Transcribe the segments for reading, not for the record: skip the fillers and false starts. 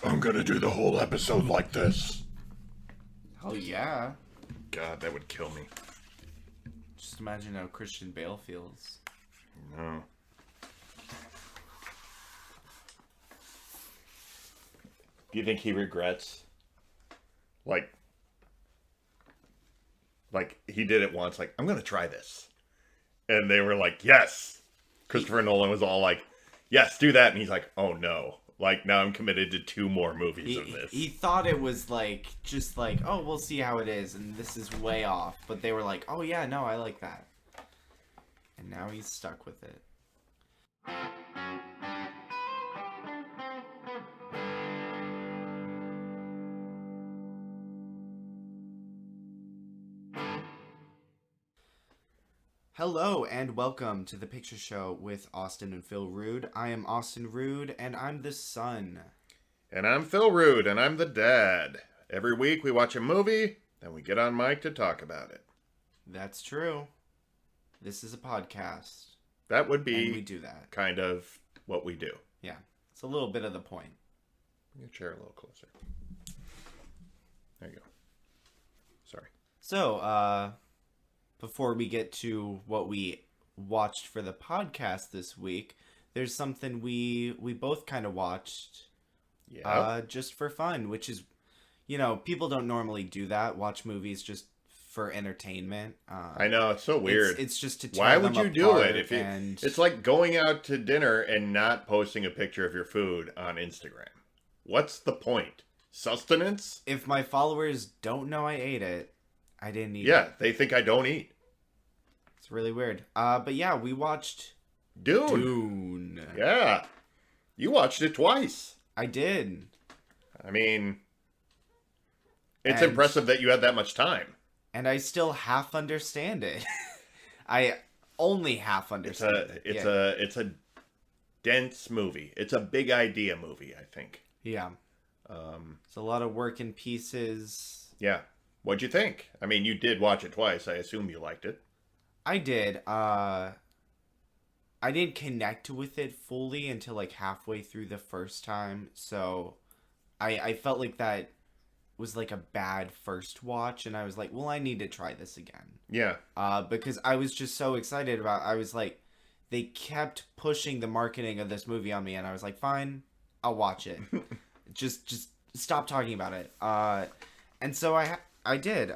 I'm gonna do the whole episode like this. Hell yeah. God, that would kill me. Just imagine how Christian Bale feels. No. Do you think he regrets? Like he did it once, like, I'm gonna try this. And they were like, yes. Christopher Nolan was all like, yes, do that. And he's like, oh no. Like, now I'm committed to 2 more movies of this. He thought it was like, just like, oh, we'll see how it is. And this is way off. But they were like, oh yeah, no, I like that. And now he's stuck with it. Hello and welcome to the Picture Show with Austin and Phil Rude. I am Austin Rude and I'm the son. And I'm Phil Rude and I'm the dad. Every week we watch a movie, then we get on mic to talk about it. That's true. This is a podcast. That would be and we do that. Kind of what we do. Yeah. It's a little bit of the point. Bring your chair a little closer. There you go. Sorry. So, before we get to what we watched for the podcast this week, there's something we both kind of watched just for fun, which is, you know, people don't normally do that, watch movies just for entertainment. I know, it's so weird. It's just to tear Why them would you do apart it? If and... It's like going out to dinner and not posting a picture of your food on Instagram. What's the point? Sustenance? If my followers don't know I ate it, I didn't eat it. Yeah, they think I don't eat. It's really weird. But yeah, we watched Dune. Yeah. You watched it twice. I did. I mean, it's impressive that you had that much time. And I still half understand it. I only half understand it. It's a dense movie. It's a big idea movie, I think. Yeah. It's a lot of work in pieces. Yeah. What'd you think? I mean, you did watch it twice. I assume you liked it. I did. I didn't connect with it fully until like halfway through the first time. So I felt like that was like a bad first watch. And I was like, well, I need to try this again. Yeah. Because I was just so excited about I was like, they kept pushing the marketing of this movie on me. And I was like, fine, I'll watch it. just stop talking about it. And so I did.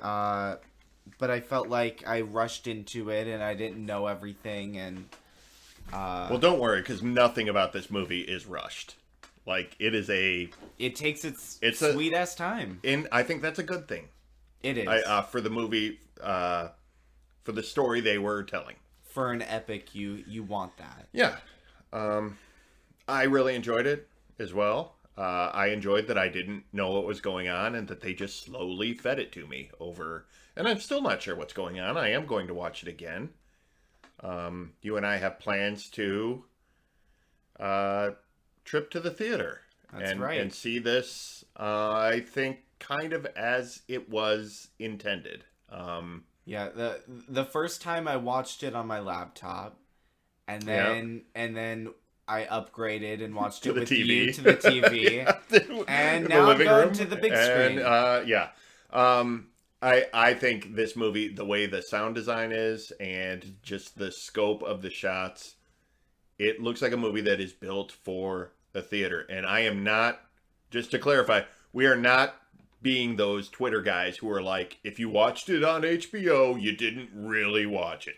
But I felt like I rushed into it and I didn't know everything. And well, don't worry, because nothing about this movie is rushed. Like, it takes its sweet ass time. And I think that's a good thing. It is. For the movie, for the story they were telling. For an epic, you want that. Yeah. I really enjoyed it as well. I enjoyed that I didn't know what was going on and that they just slowly fed it to me over... And I'm still not sure what's going on. I am going to watch it again. You and I have plans to trip to the theater. That's right. And see this, I think, kind of as it was intended. Yeah, the first time I watched it on my laptop, and then I upgraded and watched it with you to the TV, and now I'm going to the big screen. I think this movie, the way the sound design is and just the scope of the shots, it looks like a movie that is built for a theater. And I am not, just to clarify, we are not being those Twitter guys who are like, if you watched it on HBO, you didn't really watch it.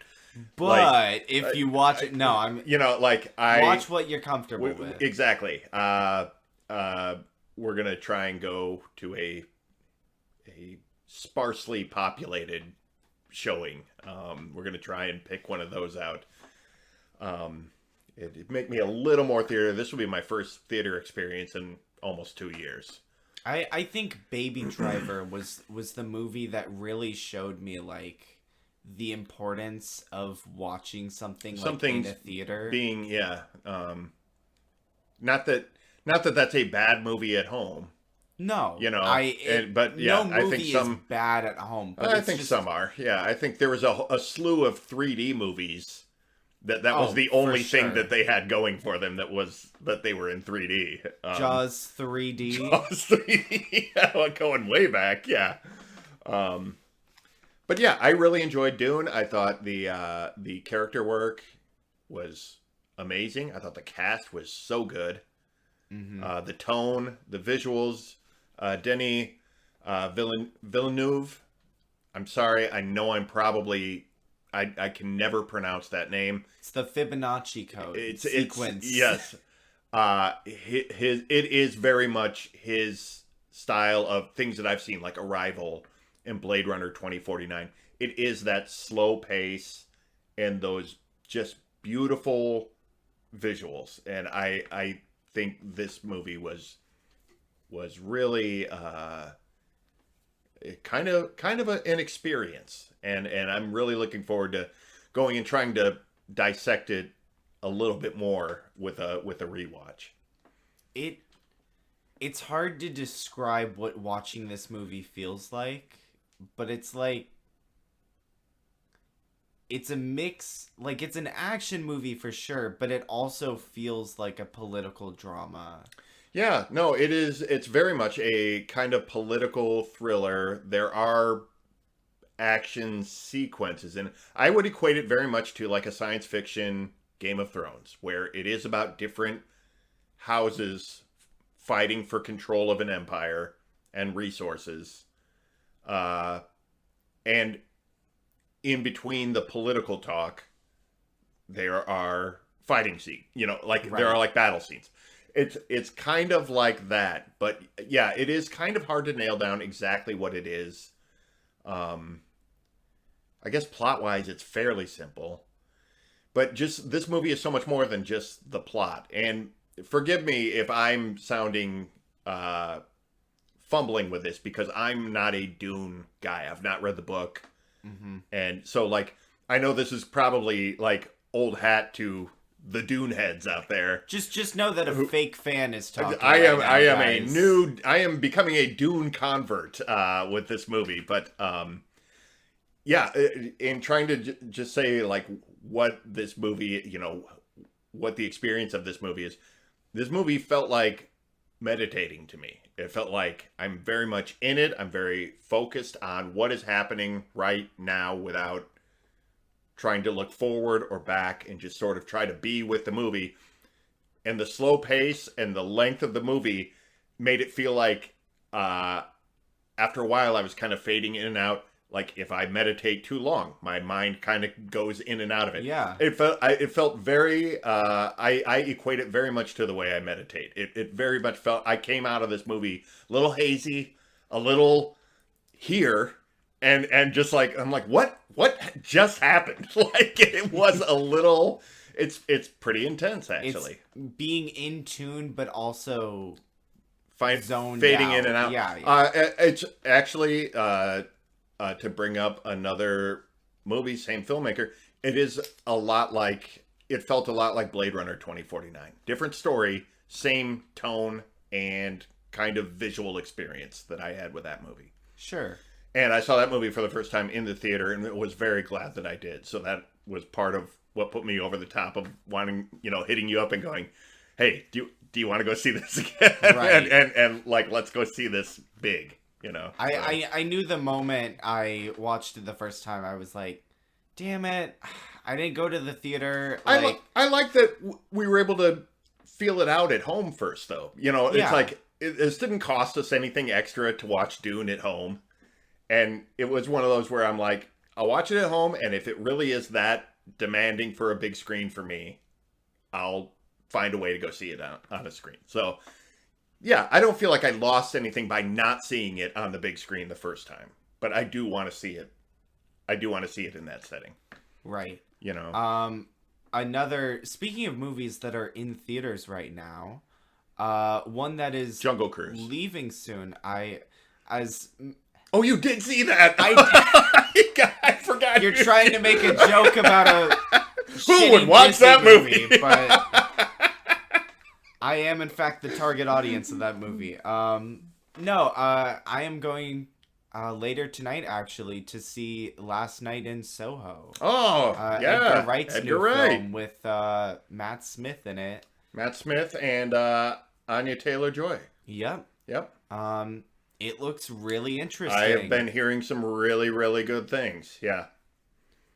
But if you watch it, watch what you're comfortable with. Exactly. We're gonna try and go to a sparsely populated showing. We're gonna try and pick one of those out. It'd make me a little more theater. This will be my first theater experience in almost 2 years. I think Baby Driver was the movie that really showed me like the importance of watching something like in a theater. Being not that that's a bad movie at home. No, no movie is bad at home. But I think some are. Yeah, I think there was a slew of 3D movies That was the only thing sure. that they had going for them, that they were in 3D. Jaws 3D. Jaws 3D. Yeah, going way back, yeah. But yeah, I really enjoyed Dune. I thought the character work was amazing. I thought the cast was so good. Mm-hmm. The tone, the visuals, Denis Villeneuve. I'm sorry, I know I'm probably... I can never pronounce that name. It's the Fibonacci code sequence. Yes. It is very much his style of things that I've seen, like Arrival and Blade Runner 2049. It is that slow pace and those just beautiful visuals. And I think this movie was really kind of an experience, and I'm really looking forward to going and trying to dissect it a little bit more with a rewatch. It's hard to describe what watching this movie feels like, but it's like it's a mix, like it's an action movie for sure, but it also feels like a political drama. Yeah, no, it is. It's very much a kind of political thriller. There are action sequences, and I would equate it very much to like a science fiction Game of Thrones, where it is about different houses fighting for control of an empire and resources. And in between the political talk, there are fighting scenes. Right. There are like battle scenes. It's kind of like that, but yeah, it is kind of hard to nail down exactly what it is. I guess plot-wise, it's fairly simple, but just this movie is so much more than just the plot. And forgive me if I'm sounding fumbling with this, because I'm not a Dune guy. I've not read the book, and so like I know this is probably like old hat to the Dune heads out there. Just know that a fake fan is talking. I am becoming a Dune convert with this movie, but yeah, in trying to just say like what this movie, what the experience of this movie is. This movie felt like meditating to me. It felt like I'm very much in it. I'm very focused on what is happening right now without trying to look forward or back, and just sort of try to be with the movie. And the slow pace and the length of the movie made it feel like after a while I was kind of fading in and out. Like if I meditate too long, my mind kind of goes in and out of it. Yeah. It felt very, I equate it very much to the way I meditate. It very much felt, I came out of this movie a little hazy, a little here, and just like, I'm like, what just happened? Like it was a little, it's pretty intense actually. It's being in tune, but also zoned fading out. In and out. Yeah. It's actually, to bring up another movie, same filmmaker, it felt a lot like Blade Runner 2049. Different story, same tone and kind of visual experience that I had with that movie. Sure. And I saw that movie for the first time in the theater, and was very glad that I did. So that was part of what put me over the top of wanting, hitting you up and going, hey, do you want to go see this again? Right. and like, let's go see this big, I knew the moment I watched it the first time, I was like, damn it, I didn't go to the theater. I like that we were able to feel it out at home first, though. It's like, this didn't cost us anything extra to watch Dune at home. And it was one of those where I'm like, I'll watch it at home, and if it really is that demanding for a big screen for me, I'll find a way to go see it on a screen. So, yeah, I don't feel like I lost anything by not seeing it on the big screen the first time. But I do want to see it. I do want to see it in that setting. Right. Speaking of movies that are in theaters right now, one that is Jungle Cruise leaving soon. Oh, you did see that? I forgot. You're trying to make a joke about a who would watch Disney that movie? But I am, in fact, the target audience of that movie. I am going later tonight, actually, to see Last Night in Soho. Oh, yeah. Edgar Wright's new film with Matt Smith in it. Matt Smith and Anya Taylor-Joy. Yep. Yep. It looks really interesting. I have been hearing some really, really good things. Yeah.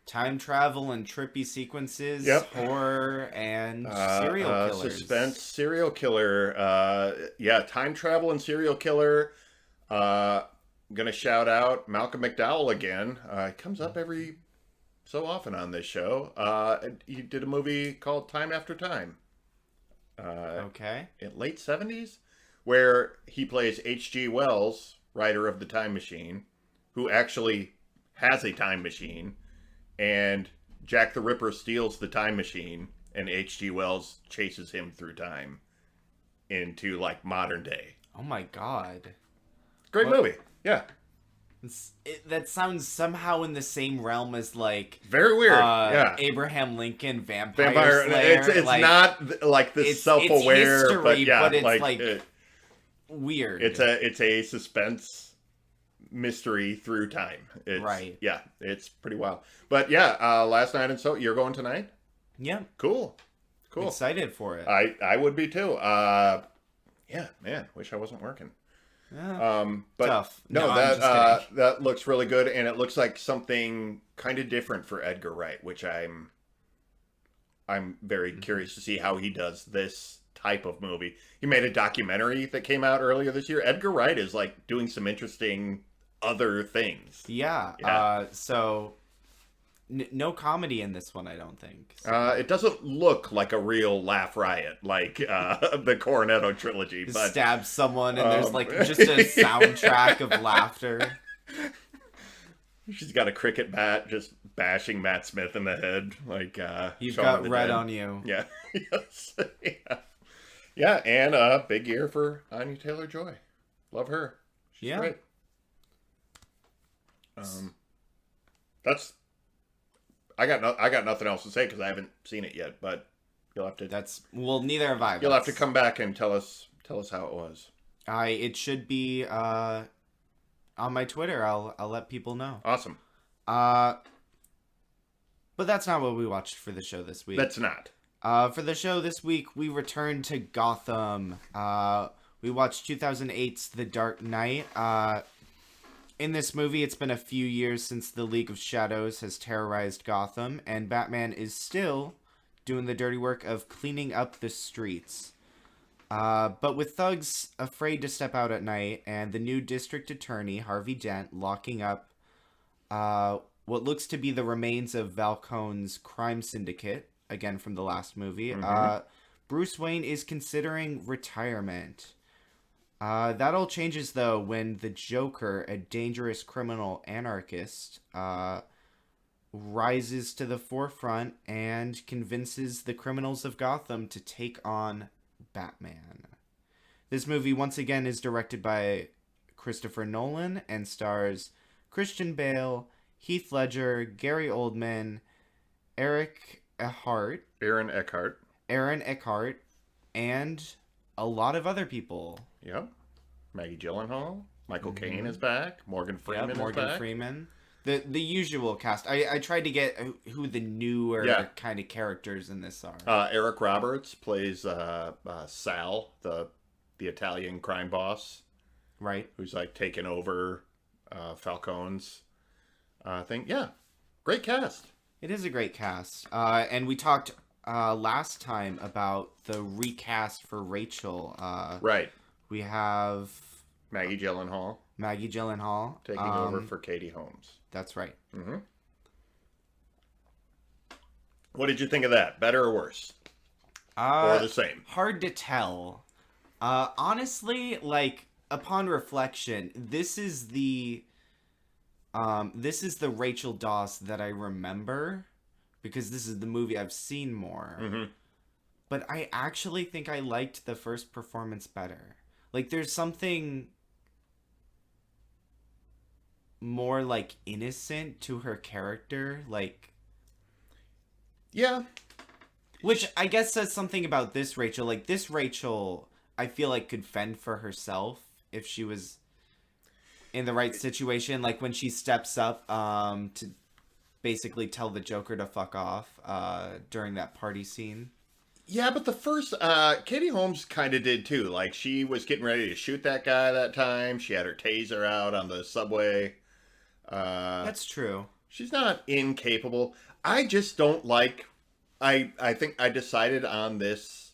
Time travel and trippy sequences, Yep. horror, and serial killers. Suspense, serial killer. Yeah, time travel and serial killer. Gonna shout out Malcolm McDowell again. He comes up every so often on this show. He did a movie called Time After Time. Okay. In late 70s, where he plays H.G. Wells, writer of The Time Machine, who actually has a time machine, and Jack the Ripper steals the time machine, and H.G. Wells chases him through time into, like, modern day. Oh my god. Great movie. Yeah. That sounds somehow in the same realm as, like... Very weird. Yeah. Abraham Lincoln, Vampire Slayer. It's like, not, like, this self-aware, it's history, but yeah. But it's, like weird. It's a suspense mystery through time. Right. Yeah, it's pretty wild. But yeah, Last Night in Soho. You're going tonight? Yeah. Cool. Excited for it. I would be too. Yeah, man. Wish I wasn't working. But tough. No, that looks really good, and it looks like something kind of different for Edgar Wright, which I'm very curious to see how he does this type of movie. He made a documentary that came out earlier this year. Edgar Wright is like doing some interesting other things. Yeah. So no comedy in this one, I don't think. So. It doesn't look like a real laugh riot like the Cornetto trilogy. But stab someone and there's like just a soundtrack of laughter. She's got a cricket bat just bashing Matt Smith in the head. Like you've got red on you. Yeah. Yes. Yeah, and big year for Anya Taylor-Joy. Love her. She's great. That's. I got nothing else to say because I haven't seen it yet. But you'll have to. Neither have I. You'll have to come back and tell us how it was. It should be on my Twitter. I'll let people know. Awesome. But that's not what we watched for the show this week. That's not. For the show this week, we returned to Gotham. We watched 2008's The Dark Knight. In this movie, it's been a few years since the League of Shadows has terrorized Gotham, and Batman is still doing the dirty work of cleaning up the streets. But with thugs afraid to step out at night, and the new district attorney, Harvey Dent, locking up what looks to be the remains of Falcone's crime syndicate, again from the last movie, Bruce Wayne is considering retirement. That all changes, though, when the Joker, a dangerous criminal anarchist, rises to the forefront and convinces the criminals of Gotham to take on Batman. This movie, once again, is directed by Christopher Nolan and stars Christian Bale, Heath Ledger, Gary Oldman, Aaron Eckhart, and a lot of other people. Yep. Maggie Gyllenhaal. Michael Caine is back. Morgan Freeman is back. Morgan Freeman. The usual cast. I tried to get who the newer kind of characters in this are. Eric Roberts plays Sal, the Italian crime boss. Right. Who's like taken over Falcone's thing. Yeah. Great cast. It is a great cast. And we talked last time about the recast for Rachel. Right. We have Maggie Gyllenhaal taking over for Katie Holmes. That's right. Mm-hmm. What did you think of that? Better or worse? Or the same? Hard to tell. Honestly, like upon reflection, this is the Rachel Dawes that I remember because this is the movie I've seen more. Mm-hmm. But I actually think I liked the first performance better. Like, there's something more, like, innocent to her character. Like... Yeah. Which I guess says something about this Rachel. Like, this Rachel, I feel like could fend for herself if she was in the right situation, like when she steps up to basically tell the Joker to fuck off during that party scene. Yeah, but the first, Katie Holmes kind of did too. Like, she was getting ready to shoot that guy that time. She had her taser out on the subway. That's true. She's not incapable. I just don't like. I think I decided on this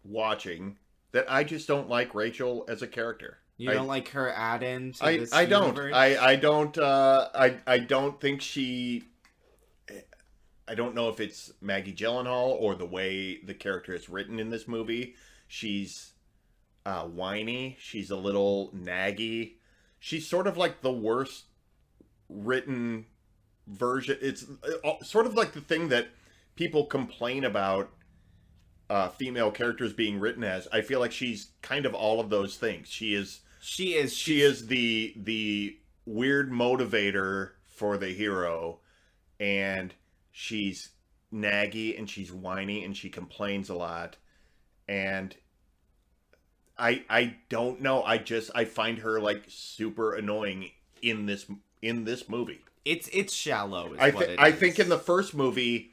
watching that I just don't like Rachel as a character. You don't like her add-in to this I don't. universe? I don't. I don't think she. I don't know if it's Maggie Gyllenhaal or the way the character is written in this movie. She's whiny. She's a little naggy. She's sort of like the worst written version. It's sort of like the thing that people complain about female characters being written as. I feel like she's kind of all of those things. She is the weird motivator for the hero, and she's naggy and she's whiny and she complains a lot. And I don't know. I find her like super annoying in this movie. It's shallow. I think in the first movie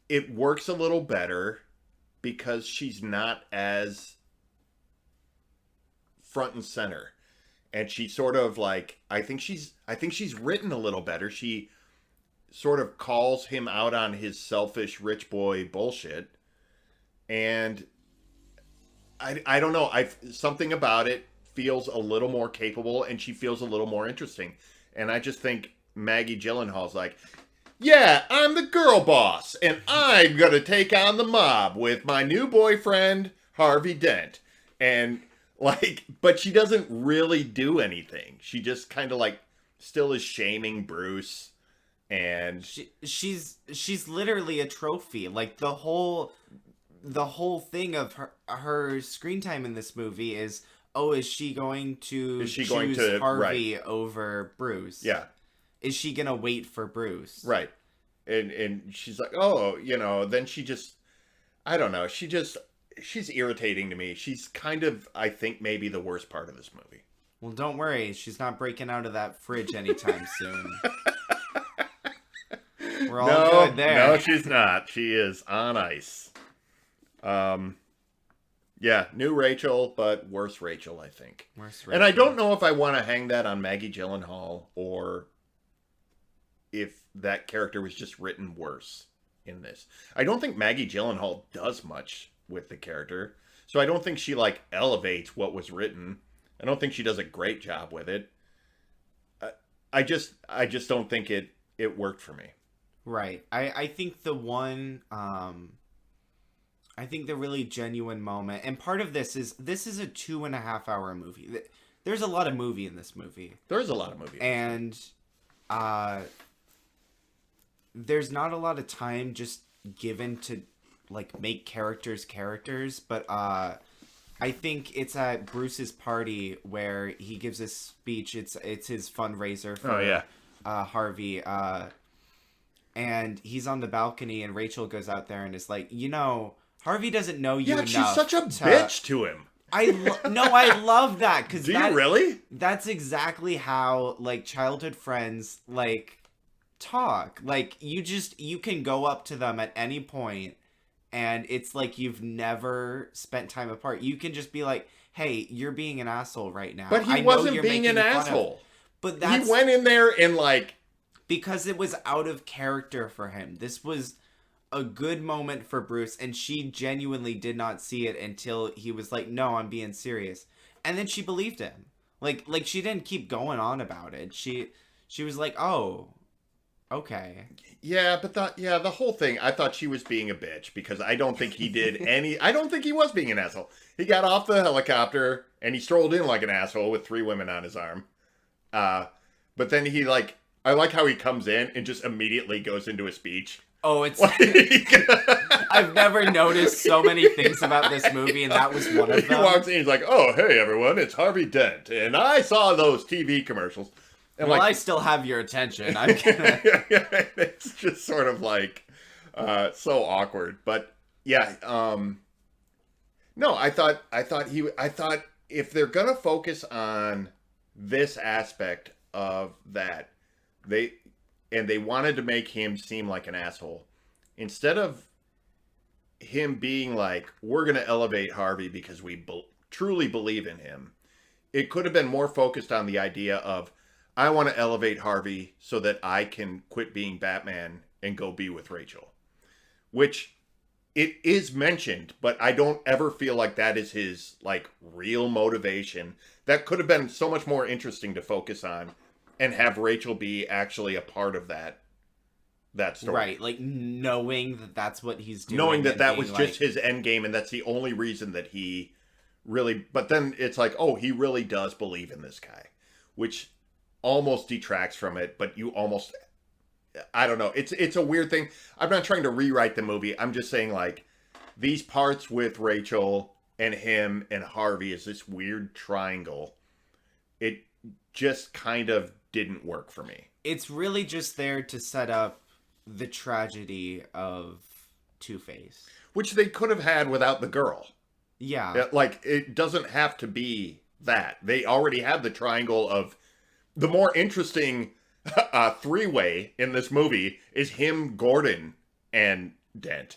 it works a little better because she's not as front and center. And she sort of like I think she's written a little better. She sort of calls him out on his selfish rich boy bullshit. And I don't know. Something about it feels a little more capable and she feels a little more interesting. And I just think Maggie Gyllenhaal's like, yeah, I'm the girl boss and I'm going to take on the mob with my new boyfriend, Harvey Dent. And like, but she doesn't really do anything. She just kind of like still is shaming Bruce. And she's literally a trophy. Like the whole thing of her screen time in this movie is, is she going to choose Harvey over Bruce? Yeah. Is she gonna wait for Bruce? Right. And she's like, then she just, I don't know. She's irritating to me. She's kind of, I think, maybe the worst part of this movie. Well, don't worry. She's not breaking out of that fridge anytime soon. We're all good there. No, she's not. She is on ice. Yeah, new Rachel, but worse Rachel, I think. Worse Rachel. And I don't know if I want to hang that on Maggie Gyllenhaal or if that character was just written worse in this. I don't think Maggie Gyllenhaal does much with the character. So I don't think she like elevates what was written. I don't think she does a great job with it. I just don't think it worked for me. Right. I think the one, I think the really genuine moment, and part of this is a 2.5 hour movie. There's a lot of movie in this movie. There's a lot of movie. And, there's not a lot of time just given to like make characters, but, I think it's at Bruce's party where he gives a speech. It's his fundraiser for Harvey, and he's on the balcony, and Rachel goes out there and is like, Harvey doesn't know you enough. Yeah, she's such a bitch to him. I love that. Cause Do you really? That's exactly how, like, childhood friends, like, talk. Like, you can go up to them at any point, and it's like you've never spent time apart. You can just be like, hey, you're being an asshole right now. But he wasn't being an asshole. But that's... He went in there and, like... Because it was out of character for him. This was a good moment for Bruce, and she genuinely did not see it until he was like, no, I'm being serious. And then she believed him. Like she didn't keep going on about it. She was like, oh, okay. Yeah, but the whole thing, I thought she was being a bitch because I don't think he did I don't think he was being an asshole. He got off the helicopter and he strolled in like an asshole with 3 women on his arm. But then he like, I like how he comes in and just immediately goes into a speech. Oh, it's... I've never noticed so many things about this movie, and that was one of them. He walks in, he's like, oh, hey, everyone, it's Harvey Dent, and I saw those TV commercials. And well, I still have your attention. I'm gonna... It's just sort of like so awkward. But, yeah, no, I thought if they're going to focus on this aspect of that. They wanted to make him seem like an asshole. Instead of him being like, we're going to elevate Harvey because we truly believe in him, it could have been more focused on the idea of, I want to elevate Harvey so that I can quit being Batman and go be with Rachel. Which it is mentioned, but I don't ever feel like that is his like real motivation. That could have been so much more interesting to focus on and have Rachel be actually a part of that story. Right, like knowing that that's what he's doing. Knowing that that being was like, just his end game and that's the only reason that he really... But then it's like, oh, he really does believe in this guy. Which almost detracts from it, but you almost... I don't know. It's a weird thing. I'm not trying to rewrite the movie. I'm just saying, like, these parts with Rachel and him and Harvey is this weird triangle. It just kind of didn't work for me. It's really just there to set up the tragedy of Two-Face. Which they could have had without the girl. Yeah. Like, it doesn't have to be that. They already have the triangle of... The more interesting three-way in this movie is him, Gordon, and Dent.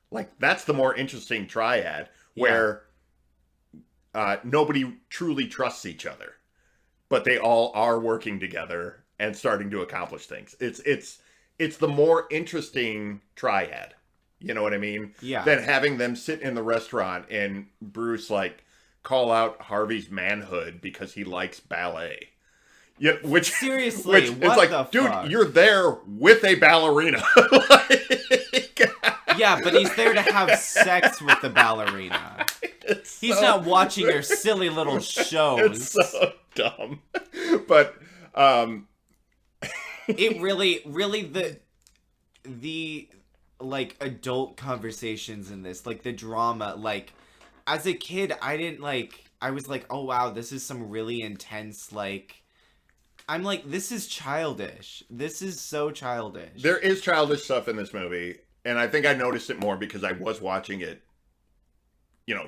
Like, that's the more interesting triad, where nobody truly trusts each other. But they all are working together and starting to accomplish things. It's the more interesting triad. You know what I mean? Yeah. Than having them sit in the restaurant and Bruce, like, call out Harvey's manhood because he likes ballet. Yeah, which seriously, which, what it's like, the dude, fuck? you're there with a ballerina. Yeah, but he's there to have sex with the ballerina. He's not watching your silly little shows. It's so dumb. But it really the like adult conversations in this, like the drama, like as a kid I was like, oh wow, this is some really intense, like, I'm like, this is childish. This is so childish. There is childish stuff in this movie, and I think I noticed it more because I was watching it,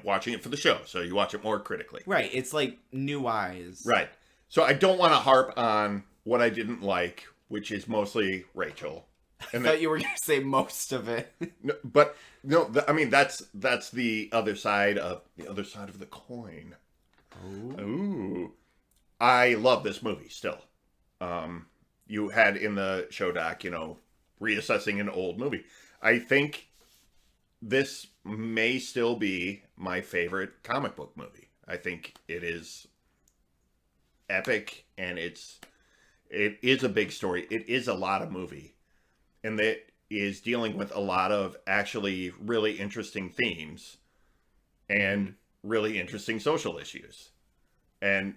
watching it for the show, so you watch it more critically. Right, it's like new eyes. Right. So I don't want to harp on what I didn't like, which is mostly Rachel. And I thought you were going to say most of it. I mean, that's the other side of the coin. Ooh. I love this movie still. You had in the show doc, reassessing an old movie. I think this may still be my favorite comic book movie. I think it is epic, and it is a big story. It is a lot of movie, and that is dealing with a lot of actually really interesting themes and really interesting social issues. And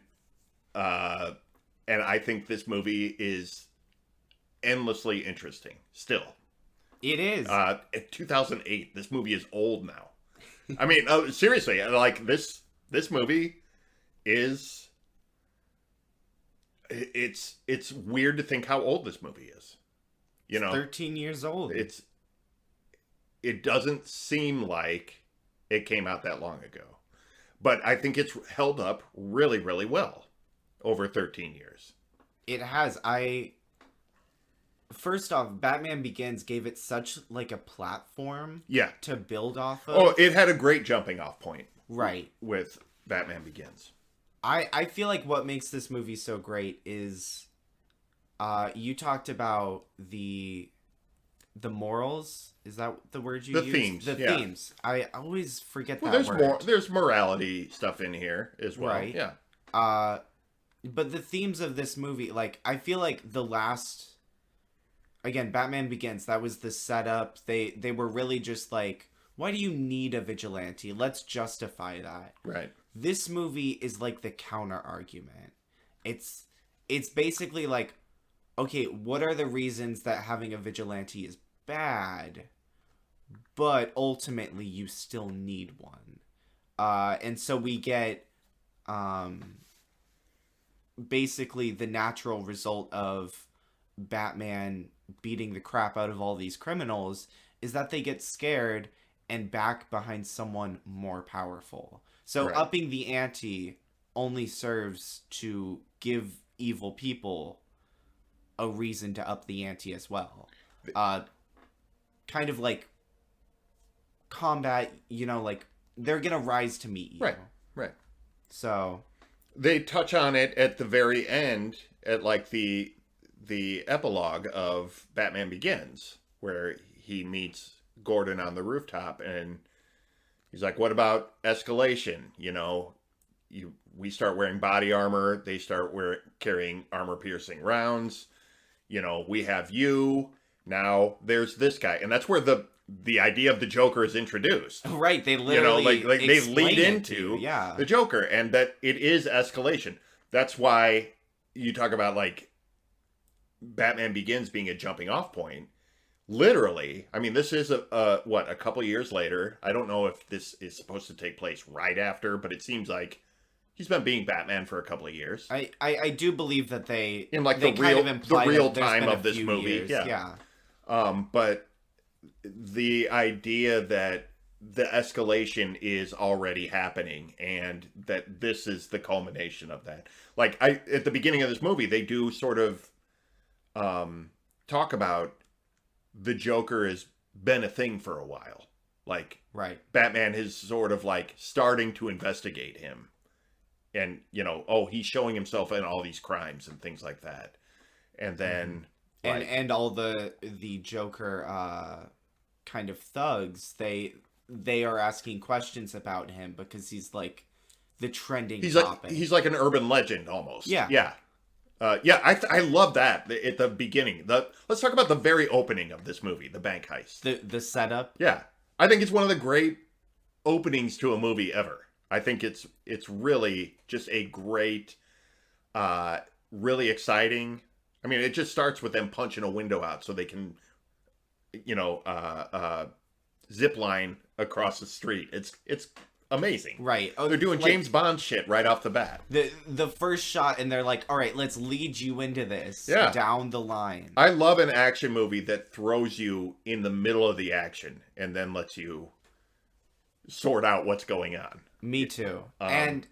I think this movie is endlessly interesting still. It is. 2008. This movie is old now. I mean, seriously, like this movie is. It's weird to think how old this movie is. 13 years old. It doesn't seem like it came out that long ago, but I think it's held up really, really well over 13 years. It has. First off, Batman Begins gave it such like a platform to build off of. Oh, it had a great jumping off point. Right. With Batman Begins. I feel like what makes this movie so great is you talked about the morals. Is that the word you used? Themes. The themes. I always forget that there's word. There's morality stuff in here as well. Right. Yeah. But the themes of this movie, like, I feel like the last... Again, Batman Begins, that was the setup. They were really just like, why do you need a vigilante? Let's justify that. Right. This movie is like the counter argument. It's basically like, okay, what are the reasons that having a vigilante is bad, but ultimately you still need one? And so we get basically the natural result of Batman beating the crap out of all these criminals is that they get scared and back behind someone more powerful. So upping the ante only serves to give evil people a reason to up the ante as well. Kind of like combat, like they're gonna rise to meet you. Right. So they touch on it at the very end, at like the epilogue of Batman Begins, where he meets Gordon on the rooftop, and he's like, "What about escalation? We start wearing body armor. They start carrying armor-piercing rounds. We have you. Now there's this guy," and that's where the idea of the Joker is introduced. Right, they literally like they lead explain it into yeah. the Joker, and that it is escalation. That's why you talk about like Batman Begins being a jumping off point. Literally, I mean, this is a couple years later. I don't know if this is supposed to take place right after, but it seems like he's been being Batman for a couple of years. I do believe that they in like they the real that time of this movie. Years. Yeah. But the idea that the escalation is already happening and that this is the culmination of that. Like at the beginning of this movie, they do sort of talk about the Joker has been a thing for a while. Like right. Batman is sort of like starting to investigate him. And, he's showing himself in all these crimes and things like that. And then and all the Joker kind of thugs, they are asking questions about him because he's like the trending topic. He's like an urban legend almost. Yeah. Yeah. I love that at the beginning. Let's talk about the very opening of this movie, the bank heist. The setup. Yeah. I think it's one of the great openings to a movie ever. I think it's really just a great, really exciting. I mean, it just starts with them punching a window out so they can, zip line across the street. It's amazing. Right. They're doing James Bond shit right off the bat. The first shot, and they're like, all right, let's lead you into this down the line. I love an action movie that throws you in the middle of the action and then lets you sort out what's going on. Me too. And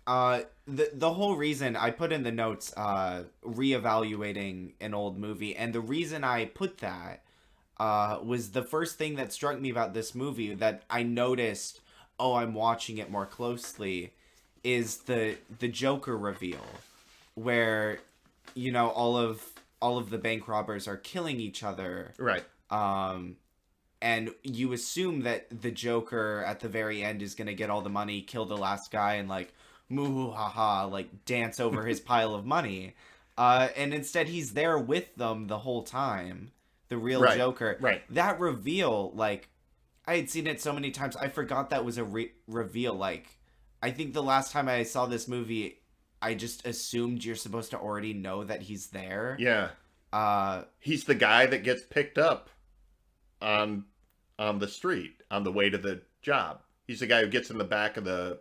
the whole reason I put in the notes reevaluating an old movie, and the reason I put that was the first thing that struck me about this movie that I noticed, I'm watching it more closely, is the Joker reveal, where all of the bank robbers are killing each other. Right. And you assume that the Joker at the very end is going to get all the money, kill the last guy, and like, moo ha ha, like dance over his pile of money. And instead he's there with them the whole time. The real Joker. Right. That reveal, like, I had seen it so many times. I forgot that was a reveal. Like, I think the last time I saw this movie, I just assumed you're supposed to already know that he's there. Yeah. He's the guy that gets picked up on the street on the way to the job. He's the guy who gets in the back of the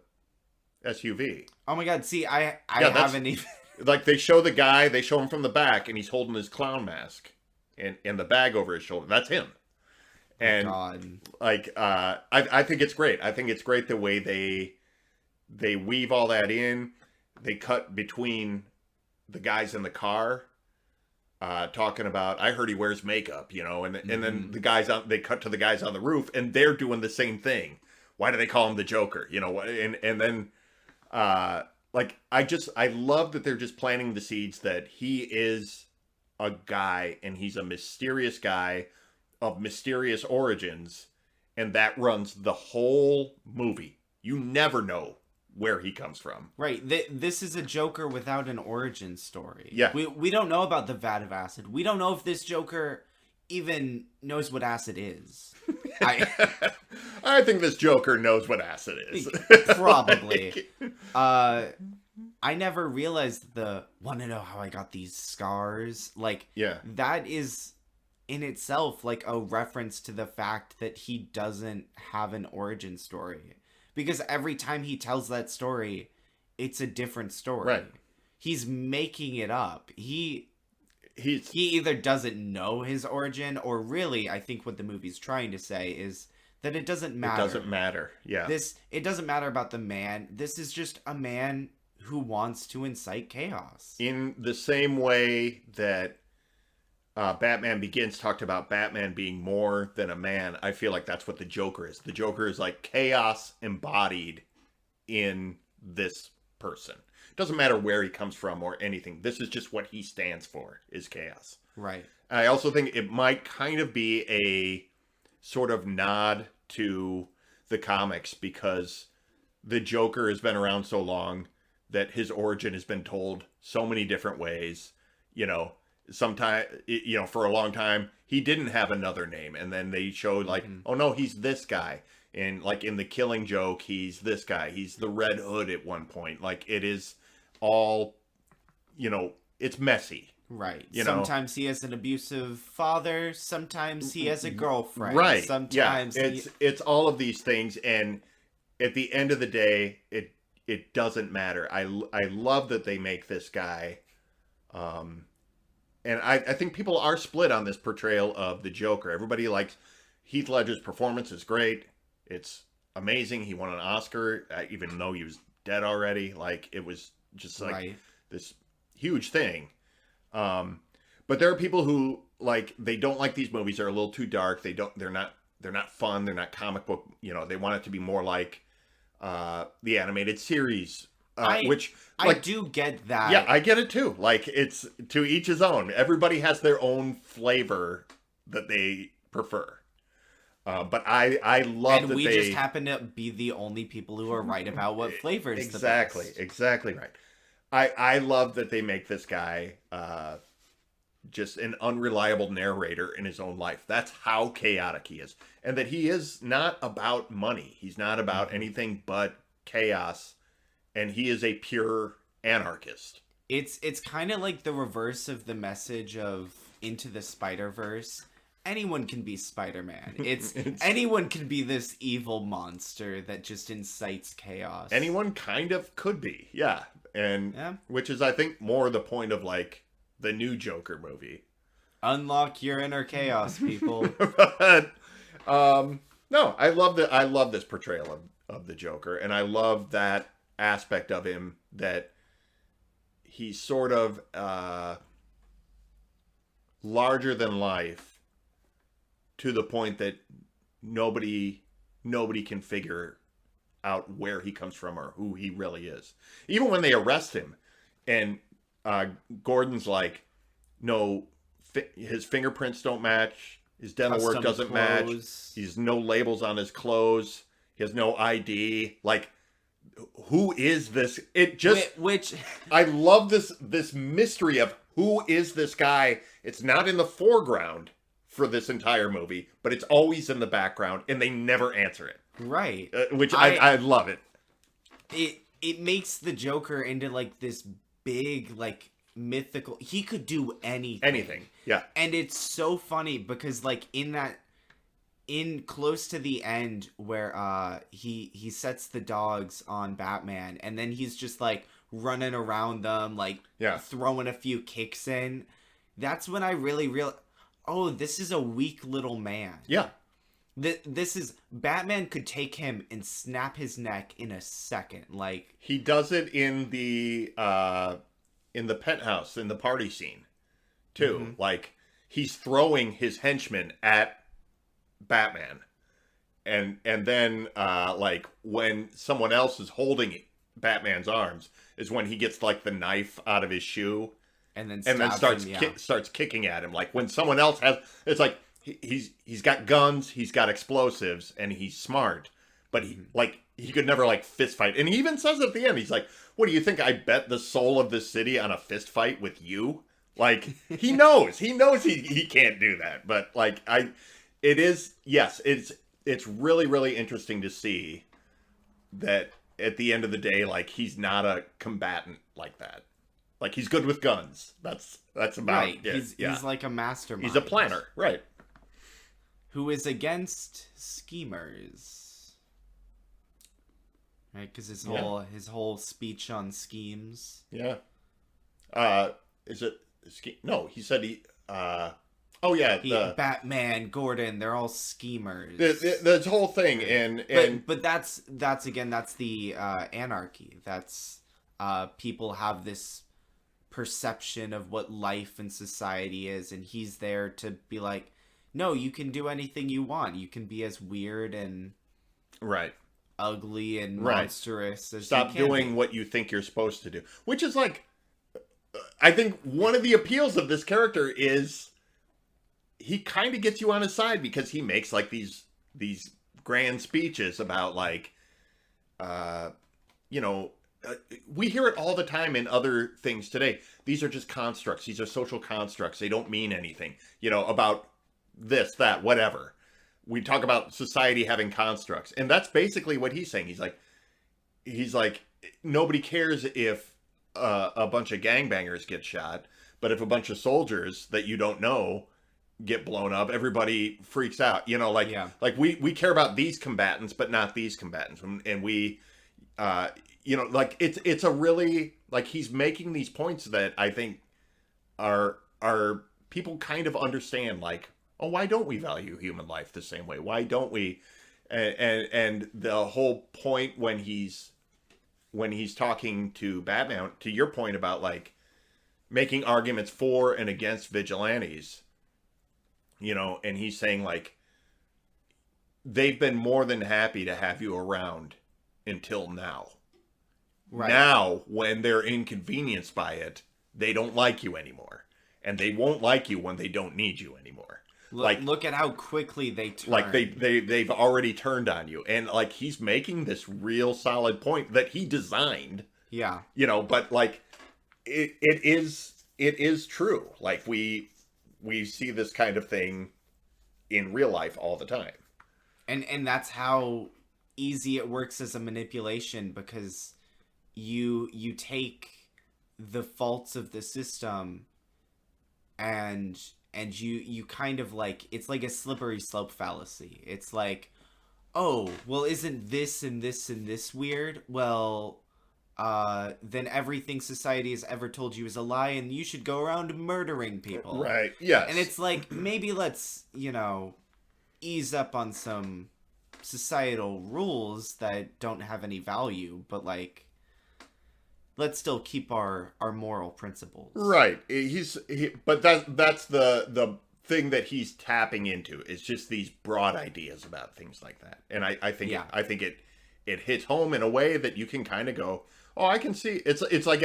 SUV. Oh my god, see, I haven't even... Like, they show the guy, they show him from the back, and he's holding his clown mask and the bag over his shoulder. That's him. And, like, I think it's great. I think it's great the way they weave all that in. They cut between the guys in the car, talking about, I heard he wears makeup, and then the guys they cut to the guys on the roof, and they're doing the same thing. Why do they call him the Joker? And then, like, I love that they're just planting the seeds that he is a guy, and he's a mysterious guy of mysterious origins, and that runs the whole movie. You never know where he comes from. Right. This is a Joker without an origin story. Yeah. We don't know about the vat of acid. We don't know if this Joker even knows what acid is. I think this Joker knows what acid is. Probably. I never realized want to know how I got these scars. Like, yeah. That is in itself like a reference to the fact that he doesn't have an origin story. Because every time he tells that story, it's a different story. Right. He's making it up. He either doesn't know his origin, or really, I think what the movie's trying to say is that it doesn't matter. It doesn't matter. Yeah. It doesn't matter about the man. This is just a man who wants to incite chaos. In the same way that Batman Begins talked about Batman being more than a man, I feel like that's what the Joker is. The Joker is like chaos embodied in this person. It doesn't matter where he comes from or anything. This is just what he stands for, is chaos. Right. I also think it might kind of be a sort of nod to the comics, because the Joker has been around so long that his origin has been told so many different ways. You know, sometime, you know, for a long time, he didn't have another name. And then they showed like, oh no, he's this guy. And like in The Killing Joke, he's this guy. He's the Red Hood at one point. Like, it is all, you know, it's messy. Right. You sometimes he has an abusive father. Sometimes he has a girlfriend. Right. Sometimes it's all of these things, and at the end of the day, it doesn't matter. I love that they make this guy, and I think people are split on this portrayal of the Joker. Everybody likes Heath Ledger's performance is great. It's amazing. He won an Oscar, even though he was dead already. Like, it was just like this huge thing. But there are people who like, they don't like these movies. They're a little too dark. They're not fun. They're not comic book. You know, they want it to be more like the animated series, which like, I do get that. Yeah, I get it too. Like, it's to each his own. Everybody has their own flavor that they prefer. But I love and that we they just happen to be the only people who are right about what flavor is exactly, the best. Exactly right. I love that they make this guy just an unreliable narrator in his own life. That's how chaotic he is. And that he is not about money. He's not about anything but chaos. And he is a pure anarchist. It's kind of like the reverse of the message of Into the Spider-Verse. Anyone can be Spider-Man. It's anyone can be this evil monster that just incites chaos. Anyone kind of could be, yeah. And which is, I think, more the point of like the new Joker movie. Unlock your inner chaos, people. But, no, I love this portrayal of the Joker, and I love that aspect of him, that he's sort of larger than life, to the point that nobody can figure out where he comes from or who he really is. Even when they arrest him, and Gordon's like, no, his fingerprints don't match, his dental work doesn't match, he's no labels on his clothes, he has no ID. Like, who is this? It just, which I love this mystery of who is this guy. It's not in the foreground for this entire movie, but it's always in the background, and they never answer it. Right. Which I love it. It makes the Joker into like this big, like, mythical. He could do anything. Anything. Yeah. And it's so funny because like in close to the end where he sets the dogs on Batman, and then he's just like running around them, like throwing a few kicks in. That's when I really realized, oh, this is a weak little man. Yeah. This is, Batman could take him and snap his neck in a second. Like, he does it in the penthouse, in the party scene too. Mm-hmm. Like, he's throwing his henchmen at Batman, and then like when someone else is holding Batman's arms is when he gets like the knife out of his shoe and then starts kicking at him. Like, when someone else has, it's like he's got guns, he's got explosives, and he's smart, but he could never like fist fight. And he even says at the end, he's like, what do you think, I bet the soul of this city on a fist fight with you? Like, he knows he can't do that. But like, it's really, really interesting to see that at the end of the day, like, he's not a combatant like that. Like, he's good with guns. That's about right. it. He's like a mastermind. He's a planner, right? Who is against schemers, right? Because his whole speech on schemes. Yeah. Is it? No, he said he. Batman, Gordon, they're all schemers. The whole thing, but that's the anarchy. That's people have this perception of what life and society is, and he's there to be like, no, you can do anything you want. You can be as weird and right, ugly and right, monstrous as stop you can doing be. what you think you're supposed to do, which is like, I think one of the appeals of this character is he kind of gets you on his side because he makes like these grand speeches about like, uh you know, we hear it all the time in other things today. These are just constructs. These are social constructs. They don't mean anything, you know, about this, that, whatever. We talk about society having constructs. And that's basically what he's saying. He's like, nobody cares if a bunch of gangbangers get shot, but if a bunch of soldiers that you don't know get blown up, everybody freaks out. You know, like, Yeah. like we care about these combatants, but not these combatants. And we, you know, like it's a really, like, he's making these points that I think are people kind of understand, like, oh, why don't we value human life the same way? Why don't we? And the whole point when he's talking to Batman, to your point about like making arguments for and against vigilantes, you know, and he's saying like they've been more than happy to have you around until now. Right. Now, when they're inconvenienced by it, they don't like you anymore. And they won't like you when they don't need you anymore. Look at how quickly they turn. Like they've already turned on you. And like he's making this real solid point that he designed. Yeah. You know, but like it is true. Like we see this kind of thing in real life all the time. And that's how easy it works as a manipulation, because you take the faults of the system and you kind of like, it's like a slippery slope fallacy. It's like, oh, well, isn't this and this and this weird? Well, then everything society has ever told you is a lie, and you should go around murdering people. Right. Yes. And it's like, maybe let's, you know, ease up on some societal rules that don't have any value, but like, let's still keep our moral principles. Right. But that's the thing that he's tapping into, is just these broad ideas about things like that. And I think it hits home in a way that you can kind of go, oh, I can see. It's like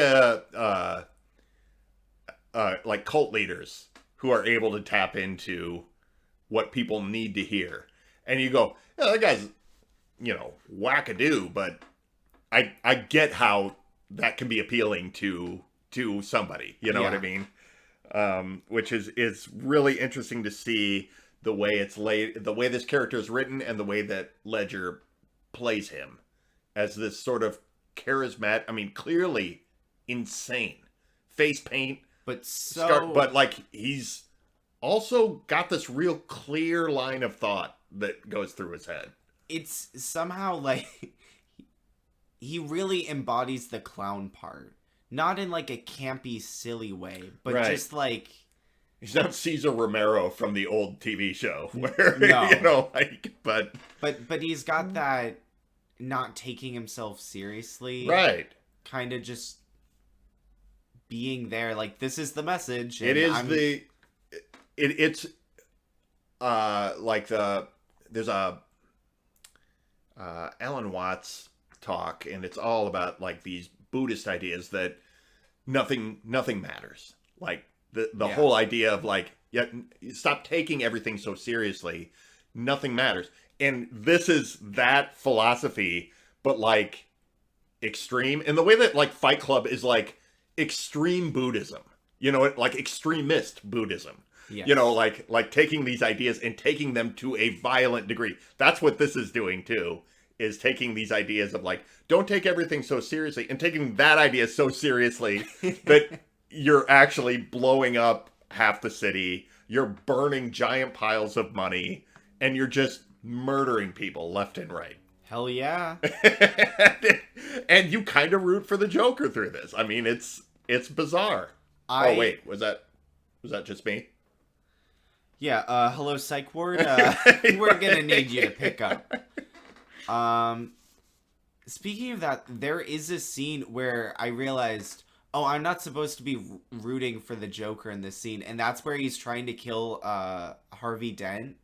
like cult leaders who are able to tap into what people need to hear. And you go, yeah, that guy's, you know, wackadoo, but I get how that can be appealing to somebody, you know what I mean? Which is really interesting to see the way it's laid, the way this character is written, and the way that Ledger plays him as this sort of charismatic, I mean, clearly insane face paint, but but like he's also got this real clear line of thought that goes through his head. It's somehow like he really embodies the clown part. Not in like a campy, silly way, but just like... He's not Cesar Romero from the old TV show, where, no. You know, like, but he's got that not taking himself seriously. Right. Kind of just being there, like, this is the message. It is it's like there's a Alan Watts talk, and it's all about like these Buddhist ideas that nothing matters. Like the whole idea of like, stop taking everything so seriously. Nothing matters. And this is that philosophy, but like extreme, in the way that like Fight Club is like extreme Buddhism, you know, like extremist Buddhism. Yes. You know, like taking these ideas and taking them to a violent degree. That's what this is doing too, is taking these ideas of like, don't take everything so seriously, and taking that idea so seriously that you're actually blowing up half the city, you're burning giant piles of money, and you're just murdering people left and right. Hell yeah. And you kind of root for the Joker through this. I mean, it's bizarre. Oh wait, was that just me? Yeah, hello psych ward. We're gonna need you to pick up. Speaking of that, there is a scene where I realized, oh, I'm not supposed to be rooting for the Joker in this scene, and that's where he's trying to kill Harvey Dent,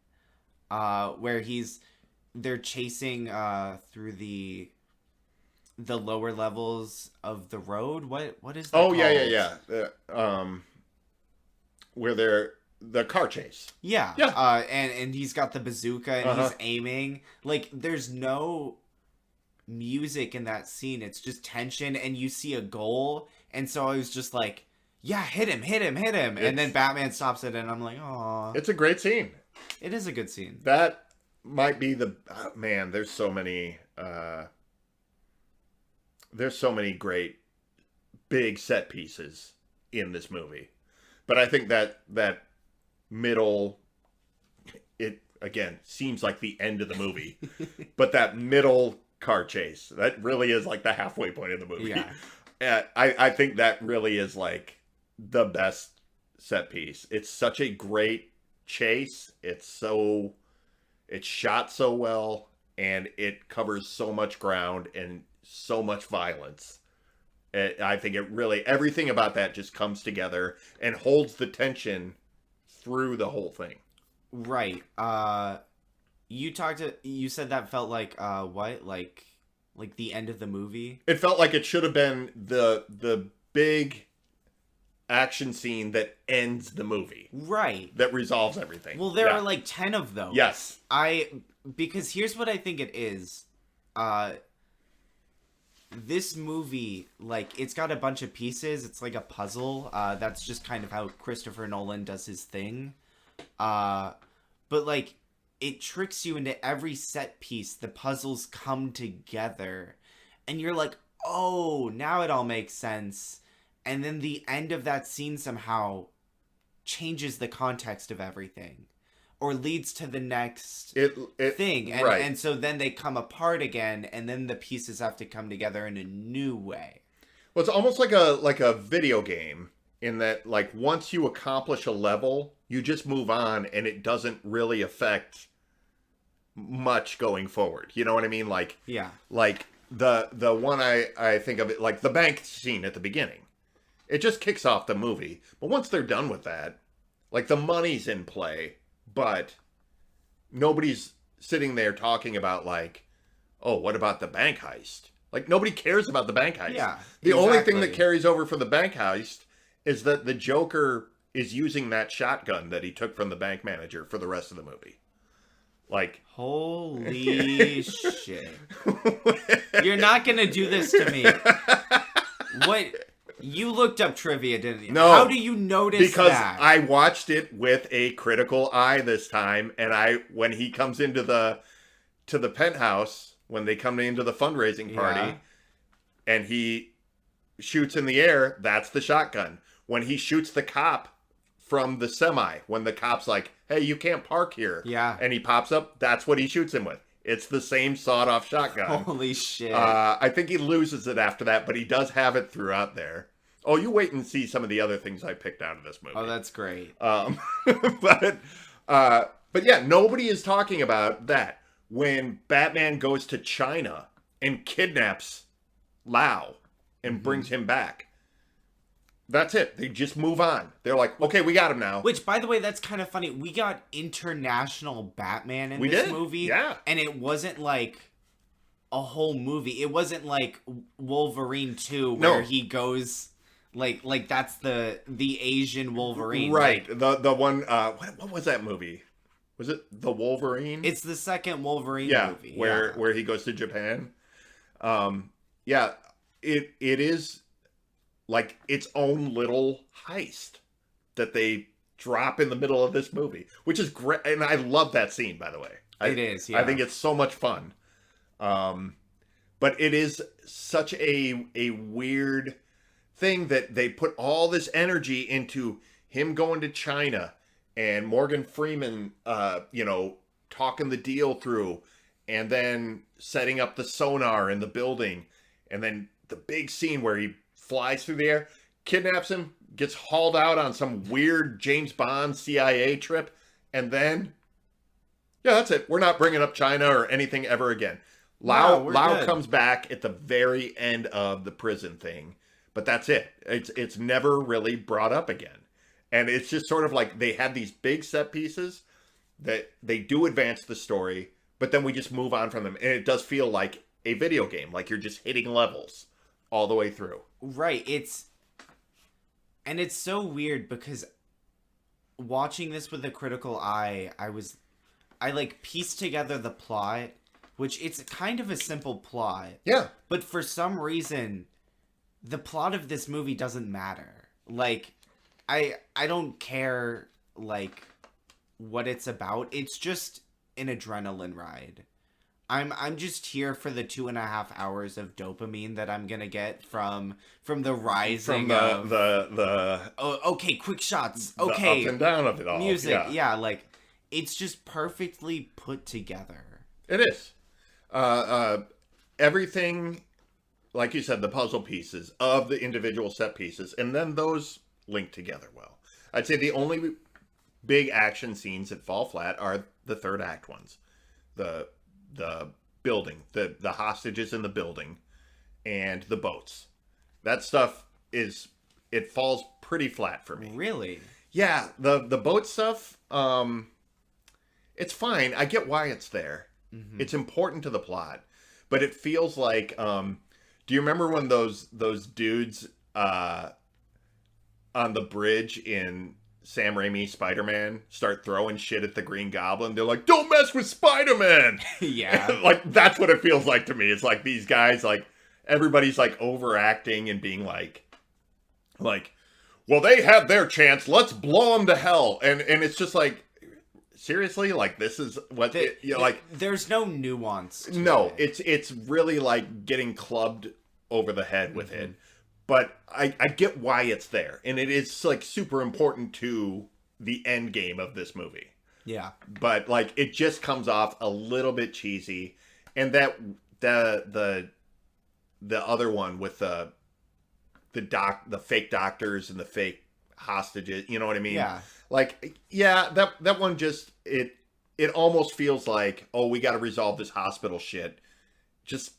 where they're chasing through the lower levels of the road. What is that Oh, called? yeah. Where they're the car chase. Yeah. Yeah. And he's got the bazooka and he's aiming. Like, there's no music in that scene. It's just tension, and you see a goal. And so I was just like, yeah, hit him. And then Batman stops it, and I'm like, oh. It's a great scene. It is a good scene. That might be the man. There's so many great big set pieces in this movie, but I think that middle, it again seems like the end of the movie, but that middle car chase, that really is like the halfway point of the movie. Yeah. I think that really is like the best set piece. It's such a great chase. It's shot so well, and it covers so much ground and so much violence. I think it really, everything about that just comes together and holds the tension through the whole thing. Right. You said that felt like what? Like the end of the movie? It felt like it should have been the big action scene that ends the movie. Right. That resolves everything. Well, there are like 10 of those. Yes. Because here's what I think it is. This movie, like, it's got a bunch of pieces. It's like a puzzle. That's just kind of how Christopher Nolan does his thing. But, like, it tricks you into every set piece. The puzzles come together. And you're like, oh, now it all makes sense. And then the end of that scene somehow changes the context of everything. Or leads to the next thing. And, right. And so then they come apart again, and then the pieces have to come together in a new way. Well, it's almost like a video game in that, like, once you accomplish a level, you just move on, and it doesn't really affect much going forward. You know what I mean? Like, yeah. Like the one I think of it, like the bank scene at the beginning. It just kicks off the movie. But once they're done with that, like, the money's in play. But nobody's sitting there talking about, like, oh, what about the bank heist? Like, nobody cares about the bank heist. Yeah, the only thing that carries over for the bank heist is that the Joker is using that shotgun that he took from the bank manager for the rest of the movie. Like, holy shit. You're not going to do this to me. What? You looked up trivia, didn't you? No. How do you notice because that? I watched it with a critical eye this time, and when he comes into the penthouse, when they come into the fundraising party, and he shoots in the air, that's the shotgun. When he shoots the cop from the semi, when the cop's like, hey, you can't park here. Yeah. And he pops up, that's what he shoots him with. It's the same sawed-off shotgun. Holy shit. I think he loses it after that, but he does have it throughout there. Oh, you wait and see some of the other things I picked out of this movie. Oh, that's great. But yeah, nobody is talking about that. When Batman goes to China and kidnaps Lau and brings him back, that's it. They just move on. They're like, okay, we got him now. Which, by the way, that's kind of funny. We got international Batman in this movie. Yeah. And it wasn't like a whole movie. It wasn't like Wolverine 2 where he goes like that's the Asian Wolverine. Right. Like, the one what was that movie? Was it The Wolverine? It's the second Wolverine movie. Where he goes to Japan. Yeah, it is like its own little heist that they drop in the middle of this movie, which is great, and I love that scene, by the way. It is, yeah. I think it's so much fun. But it is such a weird thing that they put all this energy into him going to China and Morgan Freeman, talking the deal through, and then setting up the sonar in the building, and then the big scene where he flies through the air, kidnaps him, gets hauled out on some weird James Bond CIA trip, and then, yeah, that's it. We're not bringing up China or anything ever again. Wow, we're Lau good. comes back at the very end of the prison thing, but that's it. It's never really brought up again. And it's just sort of like they have these big set pieces that they do advance the story, but then we just move on from them. And it does feel like a video game, like you're just hitting levels all the way through. Right. It's so weird because watching this with a critical eye, I like pieced together the plot, which it's kind of a simple plot. Yeah. But for some reason, the plot of this movie doesn't matter. Like, I don't care, like, what it's about. It's just an adrenaline ride. I'm just here for the 2.5 hours of dopamine that I'm gonna get from the rising from oh, okay, quick shots, the okay, up and down of it all. music, yeah, like it's just perfectly put together. It is. Everything, like you said, the puzzle pieces of the individual set pieces, and then those link together well. I'd say the only big action scenes that fall flat are the third act ones. The building, the hostages in the building, and the boats. That stuff it falls pretty flat for me. Really? Yeah, the boat stuff, it's fine. I get why it's there. Mm-hmm. It's important to the plot, but it feels like, do you remember when those dudes on the bridge in Sam Raimi Spider-Man start throwing shit at the Green Goblin? They're like, don't mess with Spider-Man! Yeah. Like, that's what it feels like to me. It's like these guys, like, everybody's like overacting and being like, well, they had their chance, let's blow them to hell. And it's just like, seriously? Like, this is what, like... There's no nuance. No, it's really like getting clubbed over the head with it. But I get why it's there. And it is, like, super important to the end game of this movie. Yeah. But, like, it just comes off a little bit cheesy. And that, the other one with the fake doctors and the fake hostages, you know what I mean? Yeah. Like, yeah, that one just, it almost feels like, oh, we got to resolve this hospital shit. Just,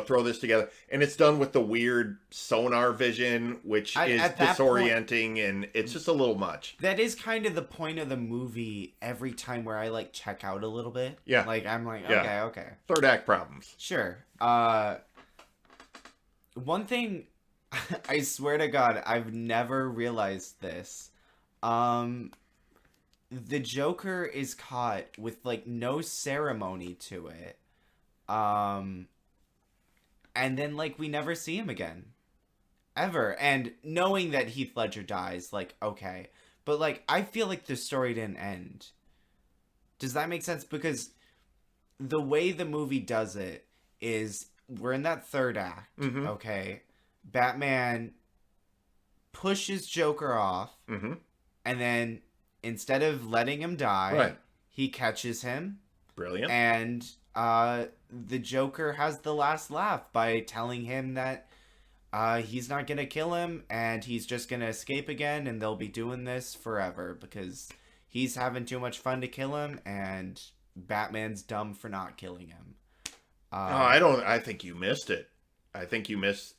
throw this together. And it's done with the weird sonar vision, which is disorienting, and it's just a little much. That is kind of the point of the movie every time where I, like, check out a little bit. Yeah. Like, I'm like, yeah. okay. Third act problems. Sure. One thing, I swear to God, I've never realized this. The Joker is caught with, like, no ceremony to it. And then, like, we never see him again. Ever. And knowing that Heath Ledger dies, like, okay. But, like, I feel like the story didn't end. Does that make sense? Because the way the movie does it is we're in that third act, okay? Batman pushes Joker off, and then instead of letting him die, he catches him. Brilliant. And the Joker has the last laugh by telling him that he's not going to kill him and he's just going to escape again, and they'll be doing this forever because he's having too much fun to kill him and Batman's dumb for not killing him. I think you missed it. I think you missed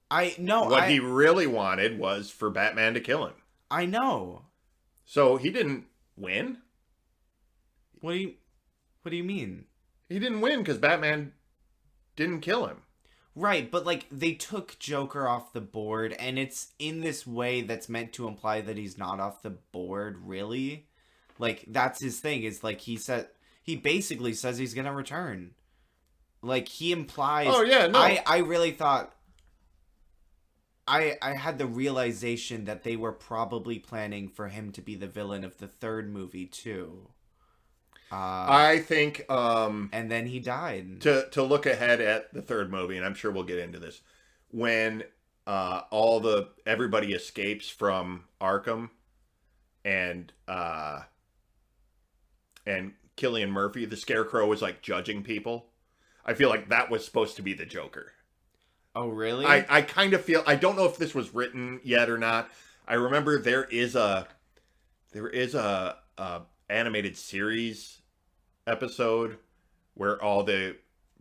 what he really wanted was for Batman to kill him. I know. So he didn't win? What do you mean? He didn't win because Batman didn't kill him. Right, but, like, they took Joker off the board, and it's in this way that's meant to imply that he's not off the board, really. Like, that's his thing, is, like, he basically says he's gonna return. Like, he implies... Oh, yeah, no. I really thought... I had the realization that they were probably planning for him to be the villain of the third movie, too. I think and then he died. To look ahead at the third movie, and I'm sure we'll get into this, when everybody escapes from Arkham and Cillian Murphy, the Scarecrow, is like judging people. I feel like that was supposed to be the Joker. Oh, really? I kind of feel, I don't know if this was written yet or not. I remember there is a animated series episode where all the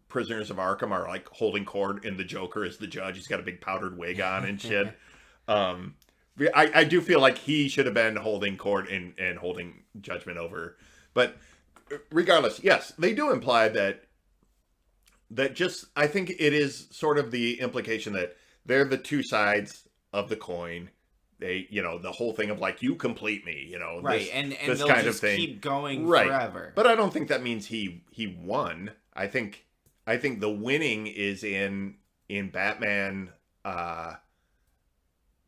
prisoners of Arkham are like holding court, and the Joker is the judge. He's got a big powdered wig on and shit. I do feel like he should have been holding court and holding judgment over. But regardless, yes, they do imply that just, I think it is sort of the implication that they're the two sides of the coin. They, the whole thing of like, you complete me, right, this, and this they'll kind just of thing. Keep going right. forever. But I don't think that means he won. I think the winning is in Batman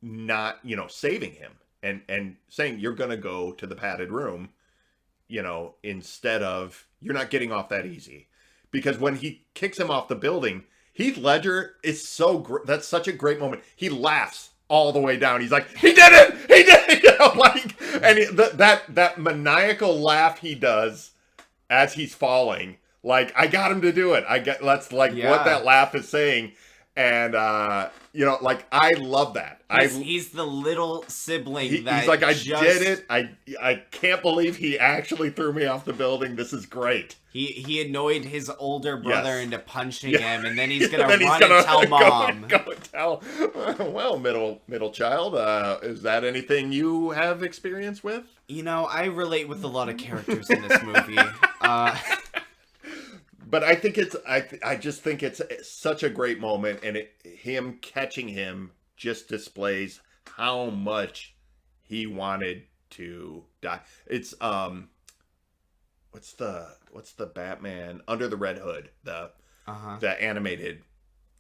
not, saving him and saying you're gonna go to the padded room, instead of, you're not getting off that easy. Because when he kicks him off the building, Heath Ledger is that's such a great moment. He laughs all the way down. He's like, he did it! He did it! And that maniacal laugh he does as he's falling, like, I got him to do it. That's like what that laugh is saying. And, like, I love that. He's the little sibling he's like, I did it. I can't believe he actually threw me off the building. This is great. He annoyed his older brother into punching him, and then he's gonna run and tell mom. Go and tell. Well, middle child, is that anything you have experience with? I relate with a lot of characters in this movie. But I think I just think it's such a great moment, and him catching him just displays how much he wanted to die. It's what's the Batman Under the Red Hood, the animated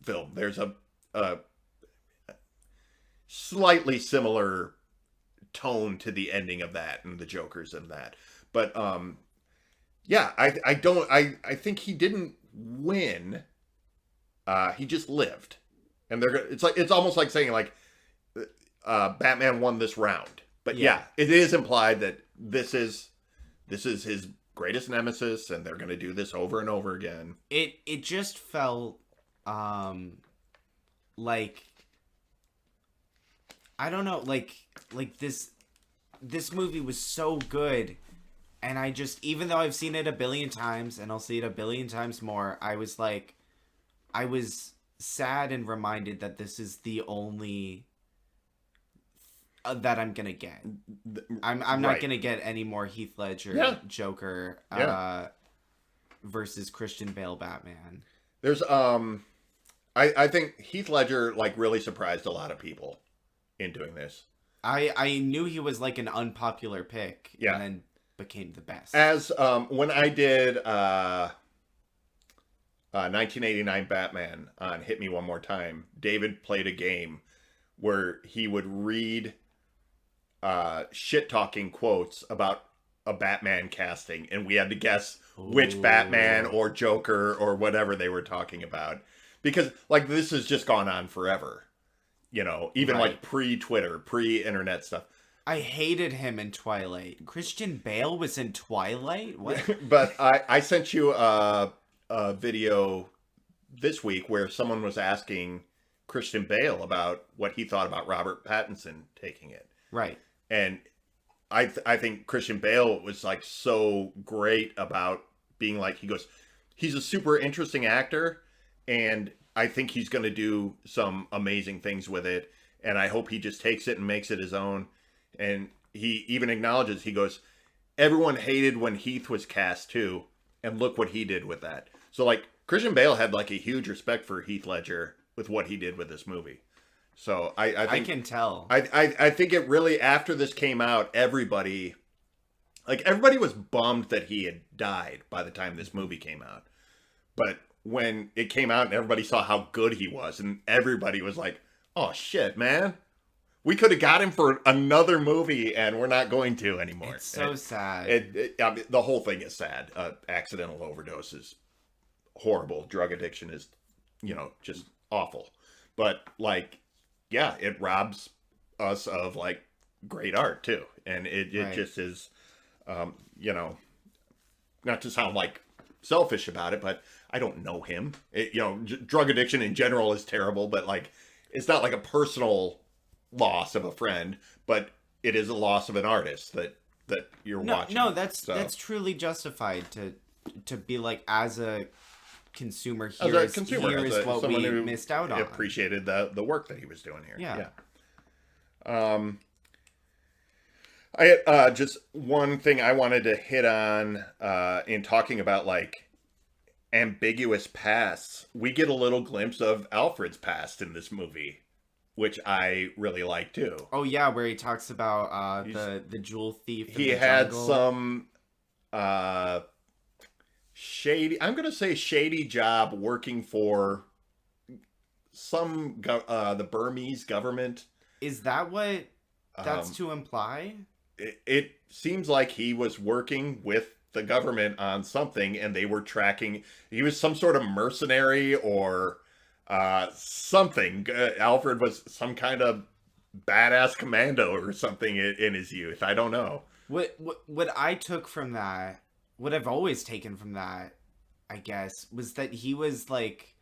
film. There's a slightly similar tone to the ending of that and the Joker's in that. But yeah, I think he didn't win. He just lived. And it's almost like saying like Batman won this round. But yeah, it is implied that this is his greatest nemesis, and they're going to do this over and over again. It just felt like, I don't know, like this movie was so good, and I just, even though I've seen it a billion times and I'll see it a billion times more, I was sad and reminded that this is the only that I'm gonna get. I'm not gonna get any more Heath Ledger Joker versus Christian Bale Batman. There's I think Heath Ledger like really surprised a lot of people in doing this. I knew he was like an unpopular pick, and then became the best. As when I did 1989 Batman on Hit Me One More Time, David played a game where he would read shit-talking quotes about a Batman casting, and we had to guess which Batman or Joker or whatever they were talking about. Because, like, this has just gone on forever. Even like pre-Twitter, pre-internet stuff. I hated him in Twilight. Christian Bale was in Twilight? What? But I sent you a video this week where someone was asking Christian Bale about what he thought about Robert Pattinson taking it. Right. And I think Christian Bale was like so great about being like, he goes, he's a super interesting actor, and I think he's going to do some amazing things with it, and I hope he just takes it and makes it his own. And he even acknowledges, he goes, everyone hated when Heath was cast too, and look what he did with that. So like Christian Bale had like a huge respect for Heath Ledger with what he did with this movie. So I think, I can tell. I think it really, after this came out, everybody was bummed that he had died by the time this movie came out. But when it came out and everybody saw how good he was, and everybody was like, oh shit, man, we could have got him for another movie, and we're not going to anymore. It's so sad. I mean, the whole thing is sad. Accidental overdose is horrible. Drug addiction is, just awful. But like, yeah, it robs us of like great art too. And it just is, not to sound like selfish about it, but I don't know him. Drug addiction in general is terrible, but like, it's not like a personal loss of a friend, but it is a loss of an artist that you're watching. No, that's truly justified to be like, as a consumer. As a Here's, consumer, here's what someone we who missed out on. appreciated the work that he was doing here. Yeah. I just one thing I wanted to hit on in talking about like ambiguous pasts. We get a little glimpse of Alfred's past in this movie, which I really like too. Oh yeah, where he talks about the jewel thief. He had some shady. I'm gonna say shady job working for the Burmese government. Is that what that's to imply? It seems like he was working with the government on something, and they were tracking. He was some sort of mercenary or something. Alfred was some kind of badass commando or something in his youth. I don't know. What I took from that, what I've always taken from that, I guess, was that he was like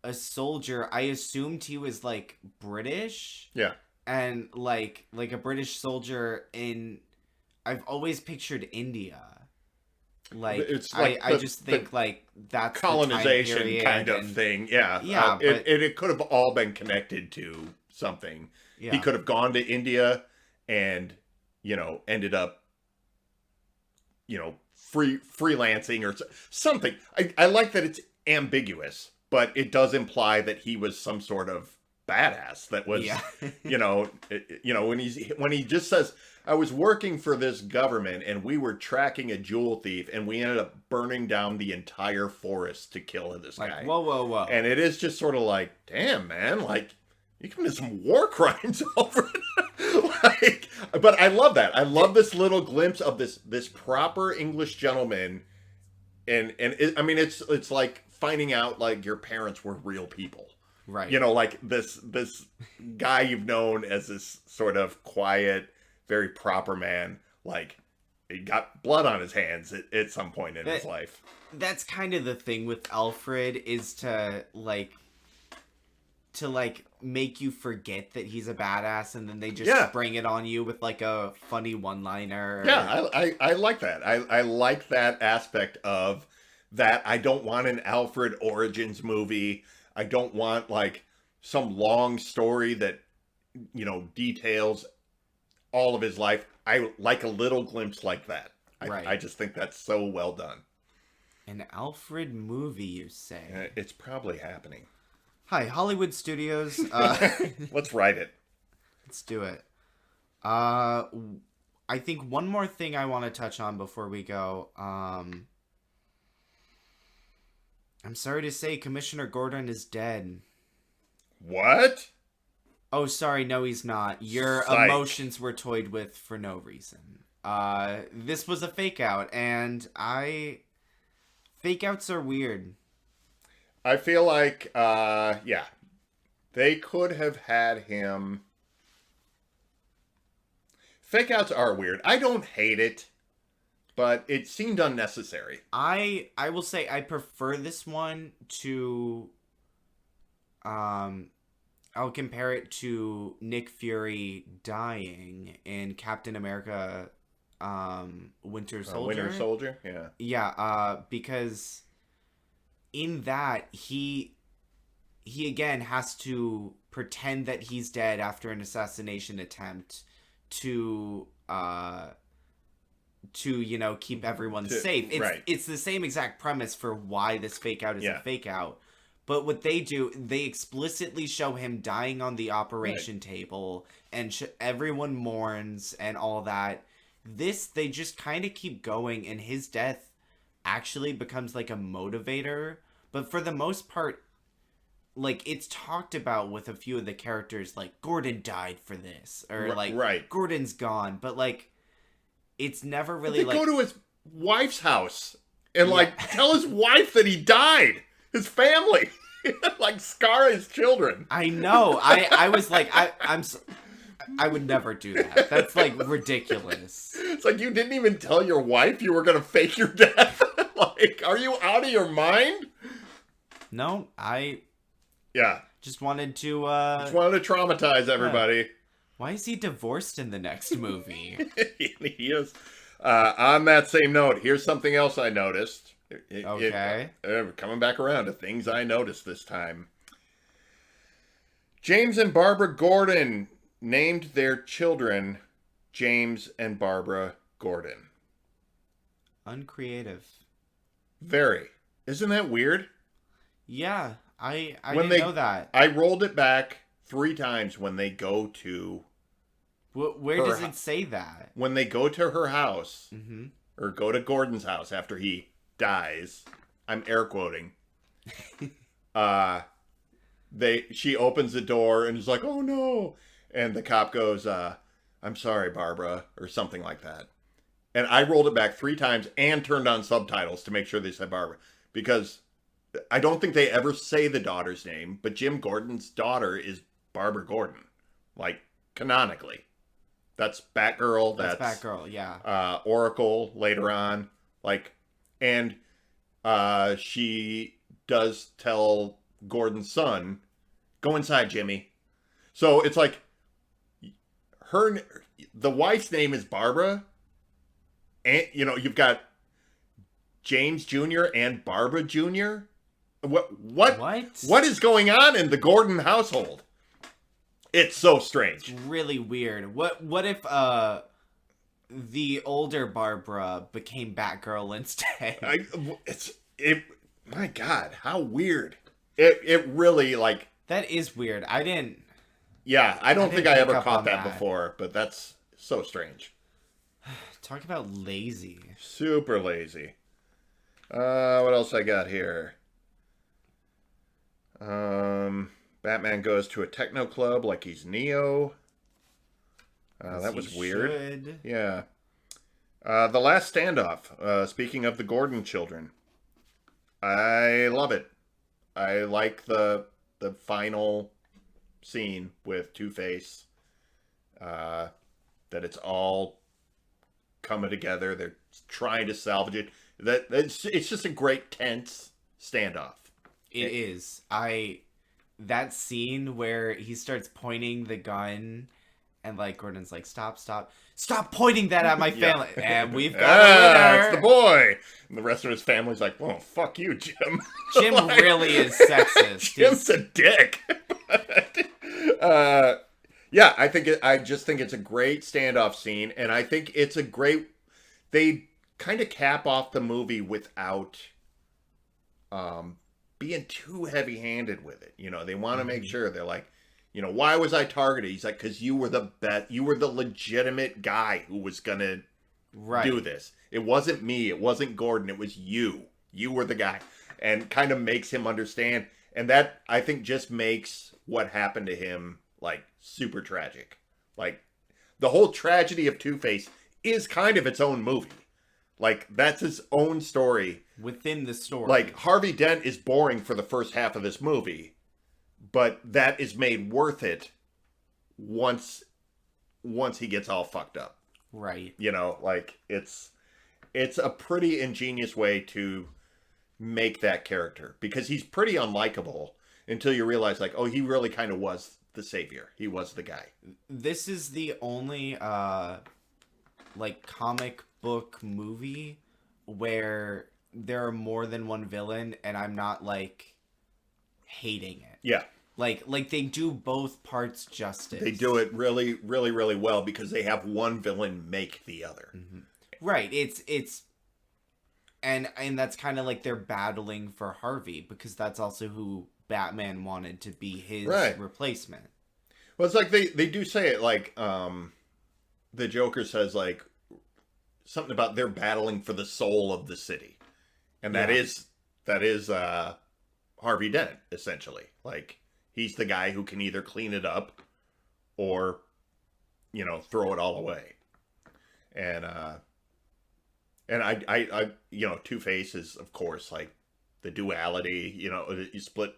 a soldier. I assumed he was like British. Yeah. And like a British soldier in, I've always pictured India. Like, it's like I just think like that's colonization kind of thing. Yeah. Yeah. It could have all been connected to something. Yeah. He could have gone to India and, ended up, freelancing or something. I like that it's ambiguous, but it does imply that he was some sort of badass that was, when he just says, I was working for this government and we were tracking a jewel thief and we ended up burning down the entire forest to kill this guy. Whoa. And it is just sort of like, damn, man, like you committed some war crimes over it. But I love that. I love this little glimpse of this proper English gentleman. And it's like finding out like your parents were real people. Right. Like this guy you've known as this sort of quiet, very proper man, like he got blood on his hands at some point in his life. That's kind of the thing with Alfred, is to make you forget that he's a badass, and then they just spring it on you with like a funny one-liner. Yeah, I like that. I like that aspect of that. I don't want an Alfred origins movie. I don't want like some long story that, details all of his life. I like a little glimpse like that. I just think that's so well done. An Alfred movie, you say? It's probably happening. Hi, Hollywood Studios. Let's write it. Let's do it. I think one more thing I want to touch on before we go. I'm sorry to say Commissioner Gordon is dead. What? Oh, sorry. No, he's not. Your Psych. Emotions were toyed with for no reason. This was a fake out, and fake outs are weird. I feel like, they could have had him. Fake outs are weird. I don't hate it, but it seemed unnecessary. I will say I prefer this one to, I'll compare it to Nick Fury dying in Captain America, Winter Soldier. Winter Soldier, yeah. Yeah, because in that, he again has to pretend that he's dead after an assassination attempt to keep everyone safe. It's the same exact premise for why this fake out is a fake out. But what they do, they explicitly show him dying on the operation table, and everyone mourns and all that. They just kind of keep going, and his death actually becomes like a motivator. But for the most part, like, it's talked about with a few of the characters, like, Gordon died for this, or Gordon's gone. But like, it's never really go to his wife's house and tell his wife that he died. His family, like, scar his children. I know. I was like, I would never do that. That's like ridiculous. It's like, you didn't even tell your wife you were gonna fake your death. Like, are you out of your mind? No, just wanted to traumatize everybody. Why is he divorced in the next movie? He is. On that same note, here's something else I noticed. Okay. Coming back around to things I noticed this time. James and Barbara Gordon named their children James and Barbara Gordon. Uncreative. Very. Isn't that weird? Yeah, I didn't know that. I rolled it back 3 times when they go to... Where does it say that? When they go to her house, Mm-hmm. or go to Gordon's house after he dies, I'm air quoting, she opens the door and is like, oh no, and the cop goes, I'm sorry, Barbara, or something like that. And I rolled it back 3 times and turned on subtitles to make sure they said Barbara, because I don't think they ever say the daughter's name, but Jim Gordon's daughter is Barbara Gordon, like, canonically. That's Batgirl. That's Batgirl, yeah. Oracle later on. Like, and she does tell Gordon's son, go inside, Jimmy. So it's like, the wife's name is Barbara. And, you've got James Jr. and Barbara Jr. What is going on in the Gordon household? It's so strange. It's really weird. What if the older Barbara became Batgirl instead? My God, how weird. It really, like... That is weird. I don't think I ever caught that before, but that's so strange. Talk about lazy. Super lazy. What else I got here? Batman goes to a techno club like he's Neo. That was weird. Should. Yeah. The Last Standoff. Speaking of the Gordon children. I love it. I like the final scene with Two-Face. That it's all coming together. They're trying to salvage it. It's just a great tense standoff. It is. That scene where he starts pointing the gun and like Gordon's like, stop pointing that at my family. And we've got a winner. It's the boy. And the rest of his family's like, oh, fuck you, Jim. Jim really is sexist. Jim's a dick. Yeah, I just think it's a great standoff scene, and I think it's a great... They kind of cap off the movie without being too heavy-handed with it. They want to make sure. They're like, why was I targeted? He's like, because you were the legitimate guy who was going to do this. It wasn't me. It wasn't Gordon. It was you. You were the guy. And kind of makes him understand. And that, I think, just makes what happened to him, like, super tragic. Like, the whole tragedy of Two-Face is kind of its own movie. Like, that's his own story. Within the story. Like, Harvey Dent is boring for the first half of this movie, but that is made worth it once he gets all fucked up. Right. Like, it's a pretty ingenious way to make that character, because he's pretty unlikable until you realize, like, oh, he really kind of was the savior. He was the guy. This is the only, like, comic book movie where there are more than one villain and I'm not, like, hating it. Yeah. Like they do both parts justice. They do it really, really, really well because they have one villain make the other. Mm-hmm. Right. It's and that's kind of like they're battling for Harvey, because that's also who Batman wanted to be his replacement. Well, it's like they do say it, like, the Joker says, like, something about they're battling for the soul of the city. And that is Harvey Dent, essentially. Like, he's the guy who can either clean it up or, throw it all away. And I Two-Face is, of course, like, the duality, you split,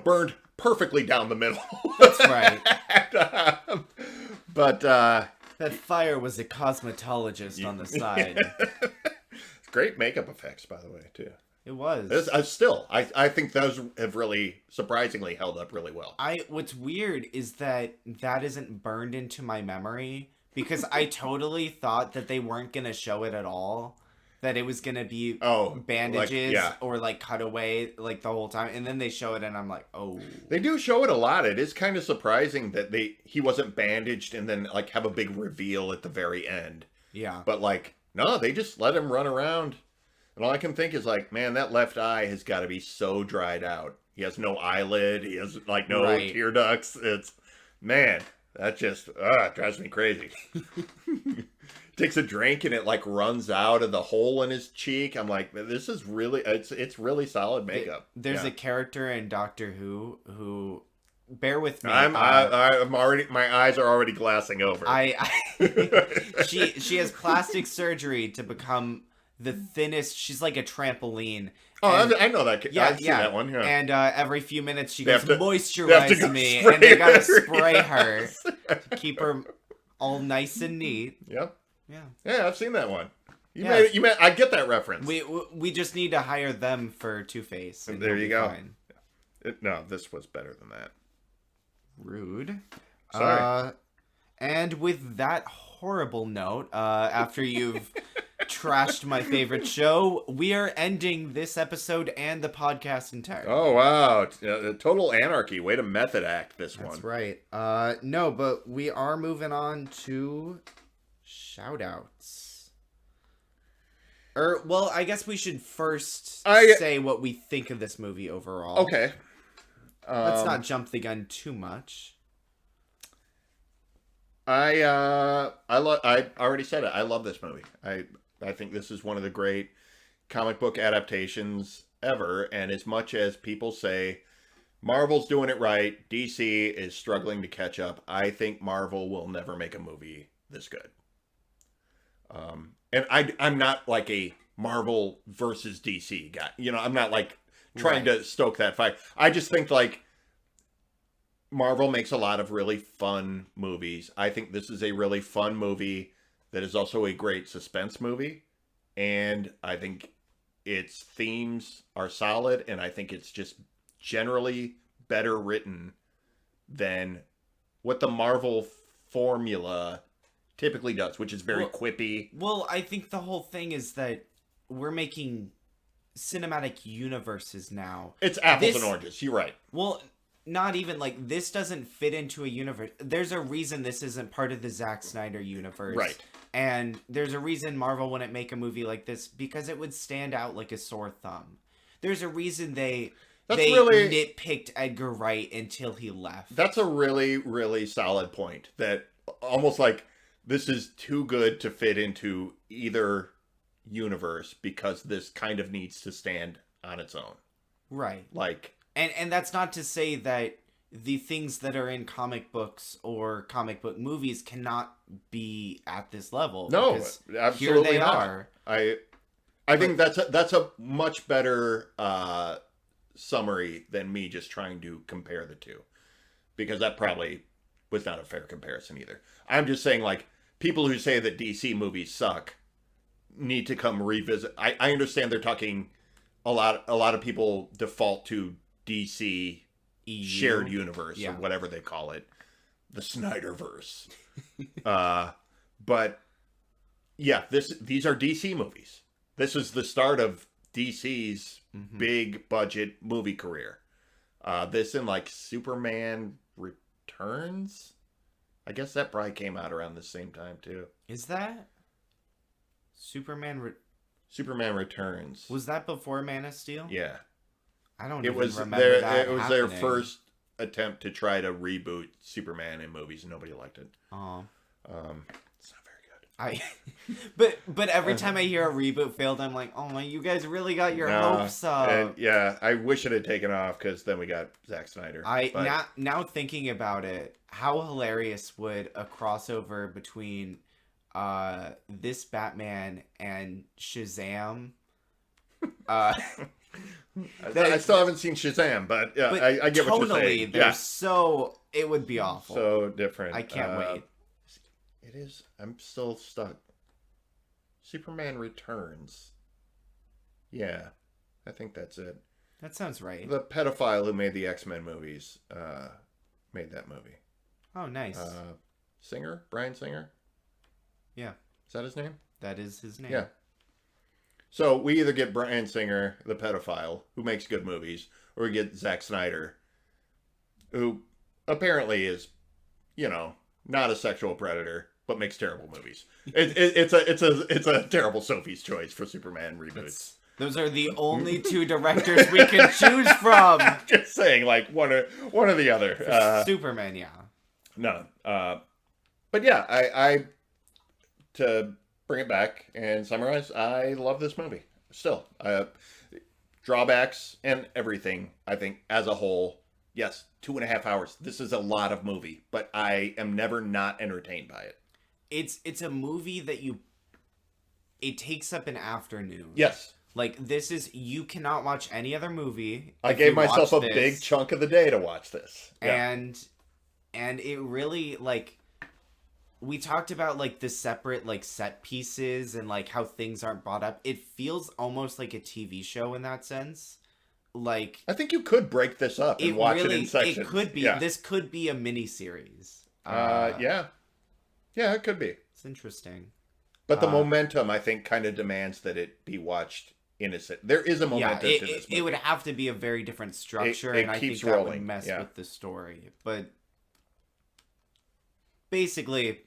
burned perfectly down the middle. That's right. But that fire was a cosmetologist on the side. Great makeup effects, by the way, too. It was. I think those have really surprisingly held up really well. What's weird is that isn't burned into my memory, because I totally thought that they weren't going to show it at all. that it was gonna be bandages or like cut away like the whole time, and then they show it, and I'm like, oh. They do show it a lot. It is kind of surprising that he wasn't bandaged and then like have a big reveal at the very end. Yeah. But like, no, they just let him run around. And all I can think is like, man, that left eye has got to be so dried out. He has no eyelid. He has like no tear ducts. It's, man, that just drives me crazy. Takes a drink and it like runs out of the hole in his cheek. I'm like, this is really, it's really solid makeup. There's a character in Doctor who bear with me. I'm already, my eyes are already glassing over. She has plastic surgery to become the thinnest. She's like a trampoline. Oh, I know that. Yeah, I've seen that one. Yeah. And every few minutes she goes, moisturize me, and they gotta spray her to keep her all nice and neat. Yep. Yeah. Yeah, I've seen that one. You made. I get that reference. We just need to hire them for Two-Face. There you go. No, this was better than that. Rude. Sorry. And with that horrible note, after you've trashed my favorite show, we are ending this episode and the podcast entirely. Oh, wow. Total anarchy. Way to method act this one. That's right. No, but we are moving on to shout-outs. Well, I guess we should first say what we think of this movie overall. Okay. Let's not jump the gun too much. I already said it. I love this movie. I think this is one of the great comic book adaptations ever. And as much as people say Marvel's doing it right, DC is struggling to catch up, I think Marvel will never make a movie this good. And I'm not like a Marvel versus DC guy. You know, I'm not like trying to stoke that fight. I just think like Marvel makes a lot of really fun movies. I think this is a really fun movie that is also a great suspense movie. And I think its themes are solid. And I think it's just generally better written than what the Marvel formula typically does, which is very quippy. Well, I think the whole thing is that we're making cinematic universes now. It's apples and oranges. You're right. Well, not even like this doesn't fit into a universe. There's a reason this isn't part of the Zack Snyder universe. Right. And there's a reason Marvel wouldn't make a movie like this, because it would stand out like a sore thumb. There's a reason they nitpicked Edgar Wright until he left. That's a really, really solid point. That almost like this is too good to fit into either universe because this kind of needs to stand on its own. Right. Like, and that's not to say that the things that are in comic books or comic book movies cannot be at this level. No, absolutely here they not. are. I think that's a much better summary than me just trying to compare the two, because that probably was not a fair comparison either. I'm just saying, like, people who say that DC movies suck need to come revisit. I understand they're talking a lot of people default to DC EU. Shared universe or whatever they call it, the Snyderverse. But yeah, these are DC movies. This is the start of DC's big budget movie career. This and like Superman Returns. I guess that probably came out around the same time too. Is that Superman Returns? Was that before Man of Steel? Yeah. I don't remember that. It was their first attempt to try to reboot Superman in movies, and nobody liked it. Oh. It's not very good. But every time I hear a reboot failed, I'm like, oh my, you guys really got your hopes up. And yeah, I wish it had taken off, because then we got Zack Snyder. Now thinking about it, how hilarious would a crossover between this Batman and Shazam? I still haven't seen Shazam, but yeah, I get what you're saying. They're it would be awful. So different. I can't wait. It is. I'm still stuck. Superman Returns. Yeah, I think that's it. That sounds right. The pedophile who made the X-Men movies made that movie. Oh, nice. Bryan Singer? Yeah. Is that his name? That is his name. Yeah. So we either get Bryan Singer, the pedophile, who makes good movies, or we get Zack Snyder, who apparently is, not a sexual predator, but makes terrible movies. It's a terrible Sophie's choice for Superman reboots. Those are the only two directors we can choose from. Just saying, like one or the other. Superman, yeah. No, but yeah, I to bring it back and summarize, I love this movie. Still, drawbacks and everything. I think as a whole, yes, 2.5 hours. This is a lot of movie, but I am never not entertained by it. It's a movie that it takes up an afternoon. Yes. Like, you cannot watch any other movie. I gave myself a big chunk of the day to watch this. Yeah. And it really, like, we talked about, like, the separate, like, set pieces and, like, how things aren't brought up. It feels almost like a TV show in that sense. Like, I think you could break this up and watch it in sections. It could be. Yeah. This could be a mini-series. Yeah. Yeah, it could be. It's interesting. But the momentum, I think, kind of demands that it be watched innocent. There is a momentum to this movie. It would have to be a very different structure, it and I keeps think that rolling. would mess with the story. But basically,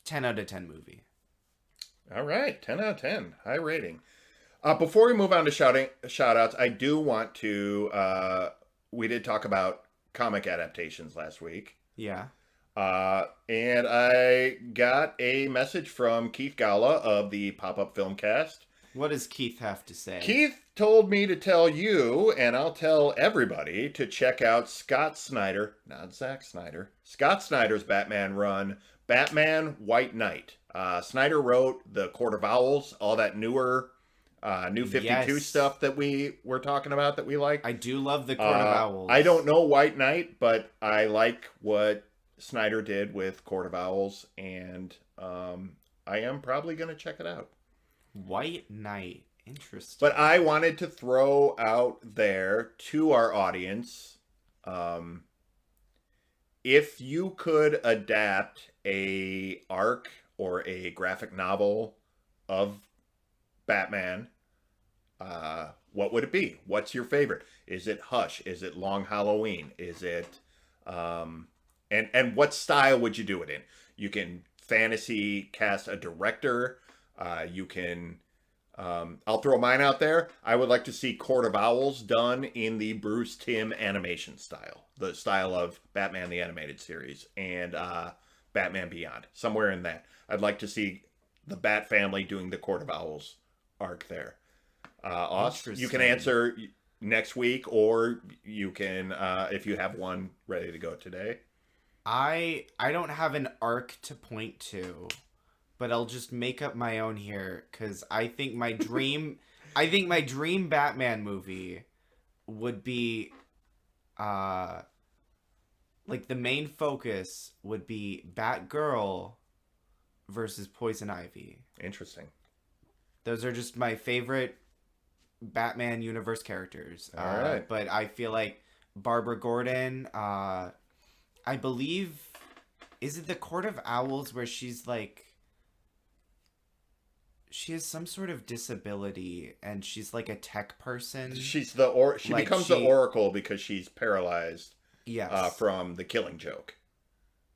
10 out of 10 movie. All right, 10 out of 10. High rating. Before we move on to shout-outs, I do want to... we did talk about comic adaptations last week. Yeah. And I got a message from Keith Gala of the Pop-Up Filmcast. What does Keith have to say? Keith told me to tell you, and I'll tell everybody, to check out Scott Snyder, not Zack Snyder, Scott Snyder's Batman run, Batman White Knight. Snyder wrote The Court of Owls, all that newer... New 52 stuff that we were talking about that we like. I do love The Court of Owls. I don't know White Knight, but I like what Snyder did with Court of Owls, and I am probably going to check it out. White Knight. Interesting. But I wanted to throw out there to our audience, if you could adapt a arc or a graphic novel of Batman, what would it be? What's your favorite? Is it Hush? Is it Long Halloween? Is it and what style would you do it in? You can fantasy cast a director. You can I'll throw mine out there. I would like to see Court of Owls done in the Bruce Timm animation style, the style of Batman the Animated Series and Batman Beyond, somewhere in that. I'd like to see the Bat family doing the Court of Owls arc there. You can answer next week, or you can if you have one ready to go today. I don't have an arc to point to, but I'll just make up my own here because I think my dream Batman movie would be like the main focus would be Batgirl versus Poison Ivy. Interesting. Those are just my favorite Batman universe characters. All right. But I feel like Barbara Gordon, I believe, is it the Court of Owls where she's like, she has some sort of disability and she's like a tech person. She becomes the Oracle because she's paralyzed. Yes. From The Killing Joke,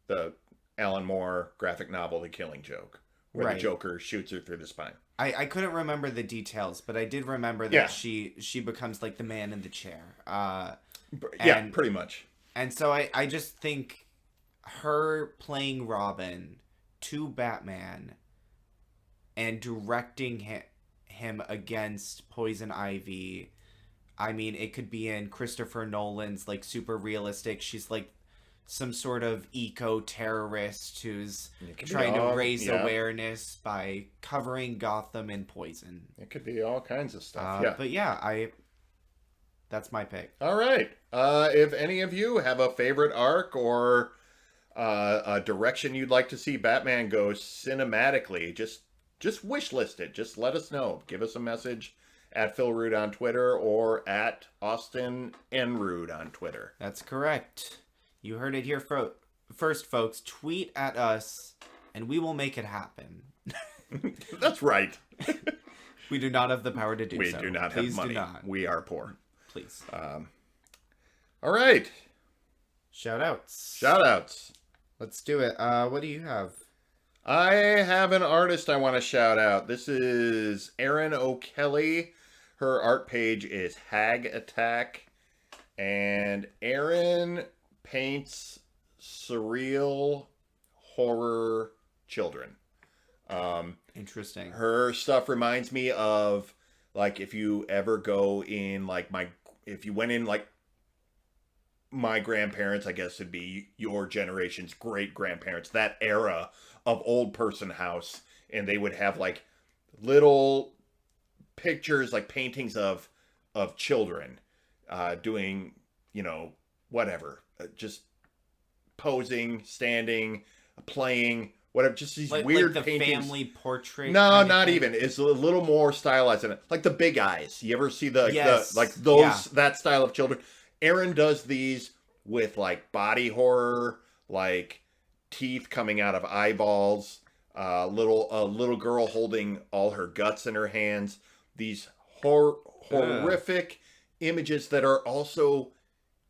the Alan Moore graphic novel, The Killing Joke, where the Joker shoots her through the spine. I couldn't remember the details, but I did remember that she becomes like the man in the chair. Pretty much. And so I just think her playing Robin to Batman and directing him against Poison Ivy. I mean, it could be in Christopher Nolan's like super realistic. She's like some sort of eco-terrorist who's trying to raise awareness by covering Gotham in poison. It could be all kinds of stuff. But that's my pick. All right. If any of you have a favorite arc or a direction you'd like to see Batman go cinematically, just wish list it. Just let us know. Give us a message at Phil Rude on Twitter or at Austin N. Rude on Twitter. That's correct. You heard it here first, folks. Tweet at us, and we will make it happen. That's right. We do not have the power to do We so. do not Please have money. do not. We are poor. Please. All right. Shout outs. Shout outs. Let's do it. What do you have? I have an artist I want to shout out. This is Erin O'Kelly. Her art page is Hag Attack. And Erin paints surreal horror children. Interesting. Her stuff reminds me of, like, if you ever go in, like, if you went in, like, my grandparents, I guess it'd be your generation's great grandparents, that era of old person house, and they would have like little pictures, like paintings of children doing, whatever, just posing, standing, playing, whatever, just these weird like the paintings. Family portrait. No, not even. It's a little more stylized in it, like the Big Eyes. You ever see that style of children? Erin does these with like body horror, like teeth coming out of eyeballs, a little girl holding all her guts in her hands. These horrific images that are also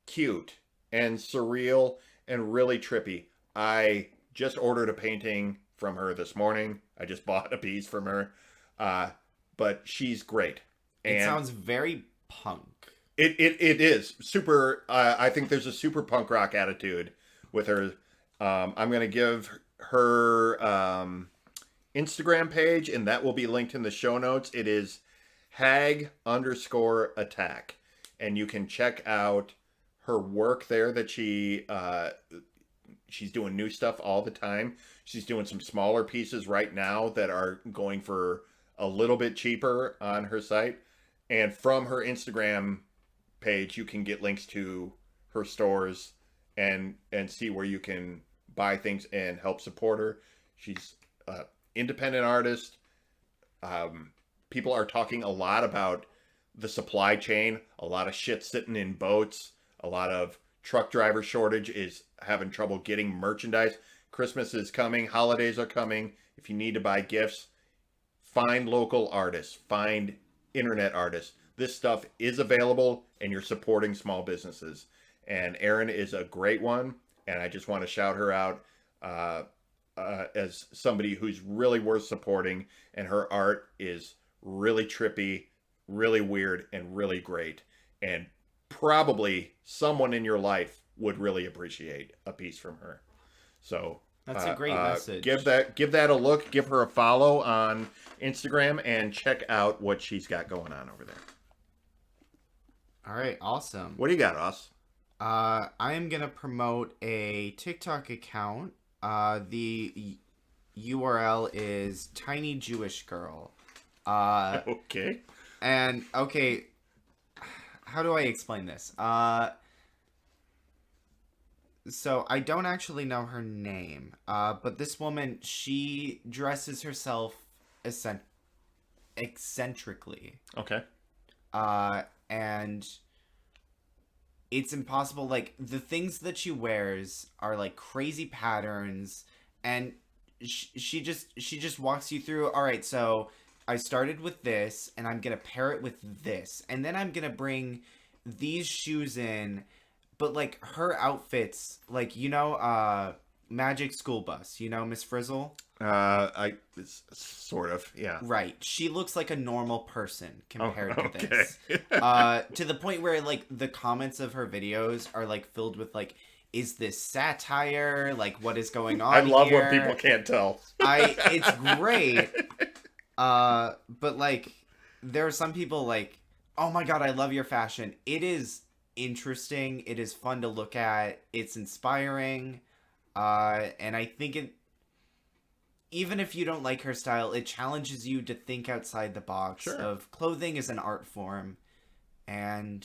cute and surreal and really trippy. I just ordered a painting from her this morning. I just bought a piece from her, but she's great. And it sounds very punk. It is super. I think there's a super punk rock attitude with her. I'm gonna give her Instagram page, and that will be linked in the show notes. It is Hag_Attack, and you can check out her work there. That she's doing new stuff all the time. She's doing some smaller pieces right now that are going for a little bit cheaper on her site, and from her Instagram page you can get links to her stores and see where you can buy things and help support her. She's an independent artist. People are talking a lot about the supply chain, a lot of shit sitting in boats, a lot of truck driver shortage is having trouble getting merchandise. Christmas is coming, holidays are coming. If you need to buy gifts, find local artists, find internet artists. This stuff is available, and you're supporting small businesses. And Erin is a great one, and I just want to shout her out as somebody who's really worth supporting, and her art is really trippy, really weird, and really great. And probably someone in your life would really appreciate a piece from her. So that's a great message. Give that a look. Give her a follow on Instagram, and check out what she's got going on over there. All right, awesome. What do you got, Ross? I am gonna promote a TikTok account. The URL is Tiny Jewish Girl. Okay. And okay, how do I explain this? So I don't actually know her name. But this woman, she dresses herself eccentrically. Okay. And it's impossible. Like, the things that she wears are like crazy patterns, and she just walks you through. All right, so I started with this, and I'm gonna pair it with this, and then I'm gonna bring these shoes in. But like her outfits, like, Magic School Bus, Miss Frizzle. Sort of, yeah. Right. She looks like a normal person compared to okay. this. To the point where, like, the comments of her videos are, like, filled with, like, is this satire? Like, what is going on I love here? when people can't tell. It's great. But, like, there are some people, like, oh my god, I love your fashion. It is interesting. It is fun to look at. It's inspiring. And I think even if you don't like her style, it challenges you to think outside the box of clothing as an art form, and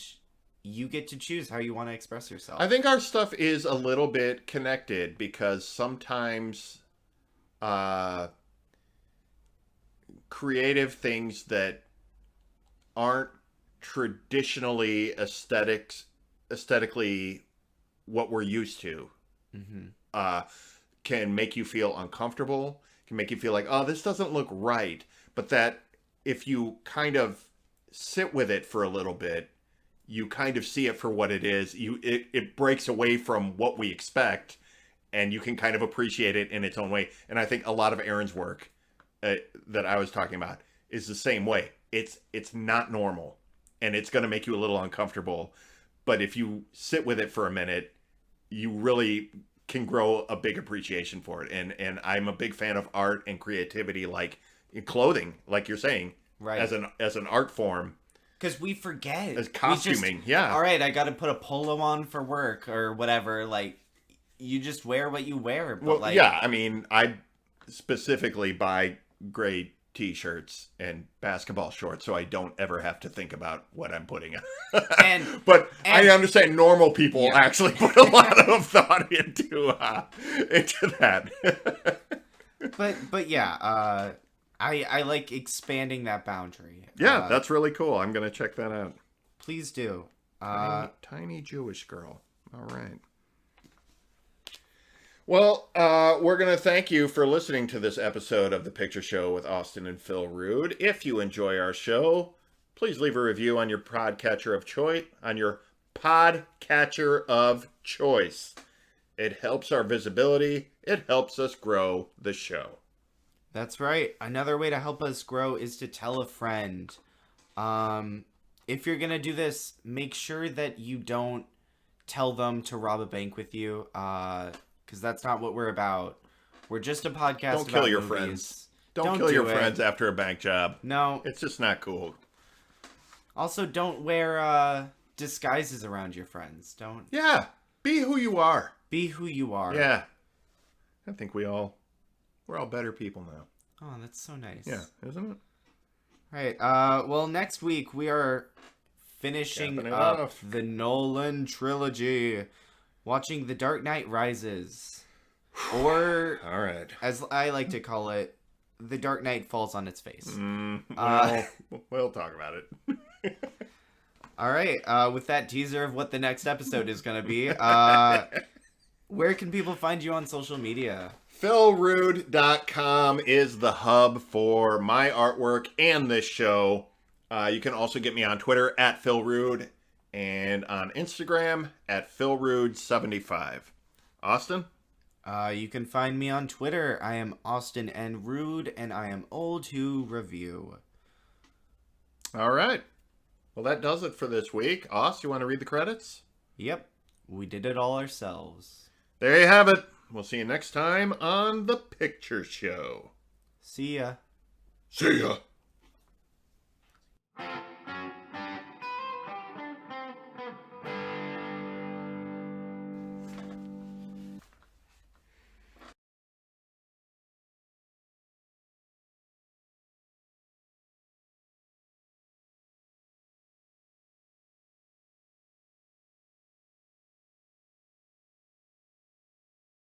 you get to choose how you want to express yourself. I think our stuff is a little bit connected because sometimes creative things that aren't traditionally aesthetically what we're used to can make you feel uncomfortable, can make you feel like, oh, this doesn't look right. But that if you kind of sit with it for a little bit, you kind of see it for what it is. It breaks away from what we expect, and you can kind of appreciate it in its own way. And I think a lot of Aaron's work that I was talking about is the same way. It's not normal, and it's going to make you a little uncomfortable. But if you sit with it for a minute, you really can grow a big appreciation for it. And I'm a big fan of art and creativity, like in clothing, like you're saying, Right. as an art form. Because we forget. As costuming, yeah. All right, I got to put a polo on for work or whatever. Like, you just wear what you wear. But Well, like, yeah, I mean, I specifically buy gray t-shirts and basketball shorts so I don't ever have to think about what I'm putting on. But I understand normal people actually put a lot of thought into that. But yeah, I like expanding that boundary. Yeah, that's really cool. I'm going to check that out. Please do. Tiny Jewish girl. All right. Well, we're going to thank you for listening to this episode of The Picture Show with Austin and Phil Rude. If you enjoy our show, please leave a review on your podcatcher of choice. It helps our visibility. It helps us grow the show. That's right. Another way to help us grow is to tell a friend. If you're going to do this, make sure that you don't tell them to rob a bank with you. Because that's not what we're about. We're just a podcast. Don't kill your movies. friends. Don't kill your friends after a bank job. No. It's just not cool. Also, don't wear disguises around your friends. Don't. Yeah. Be who you are. Be who you are. Yeah. I think we're all better people now. Oh, that's so nice. Yeah, isn't it? Right. Well, next week we are finishing up the Nolan trilogy. Watching The Dark Knight Rises. Or, all right, as I like to call it, The Dark Knight Falls on its face. We'll talk about it. All right, with that teaser of what the next episode is going to be, where can people find you on social media? PhilRude.com is the hub for my artwork and this show. You can also get me on Twitter at PhilRude. And on Instagram at PhilRude75. Austin? You can find me on Twitter. I am Austin N. Rude, and I am old to review. All right. Well, that does it for this week. Austin, you want to read the credits? Yep. We did it all ourselves. There you have it. We'll see you next time on The Picture Show. See ya. See ya.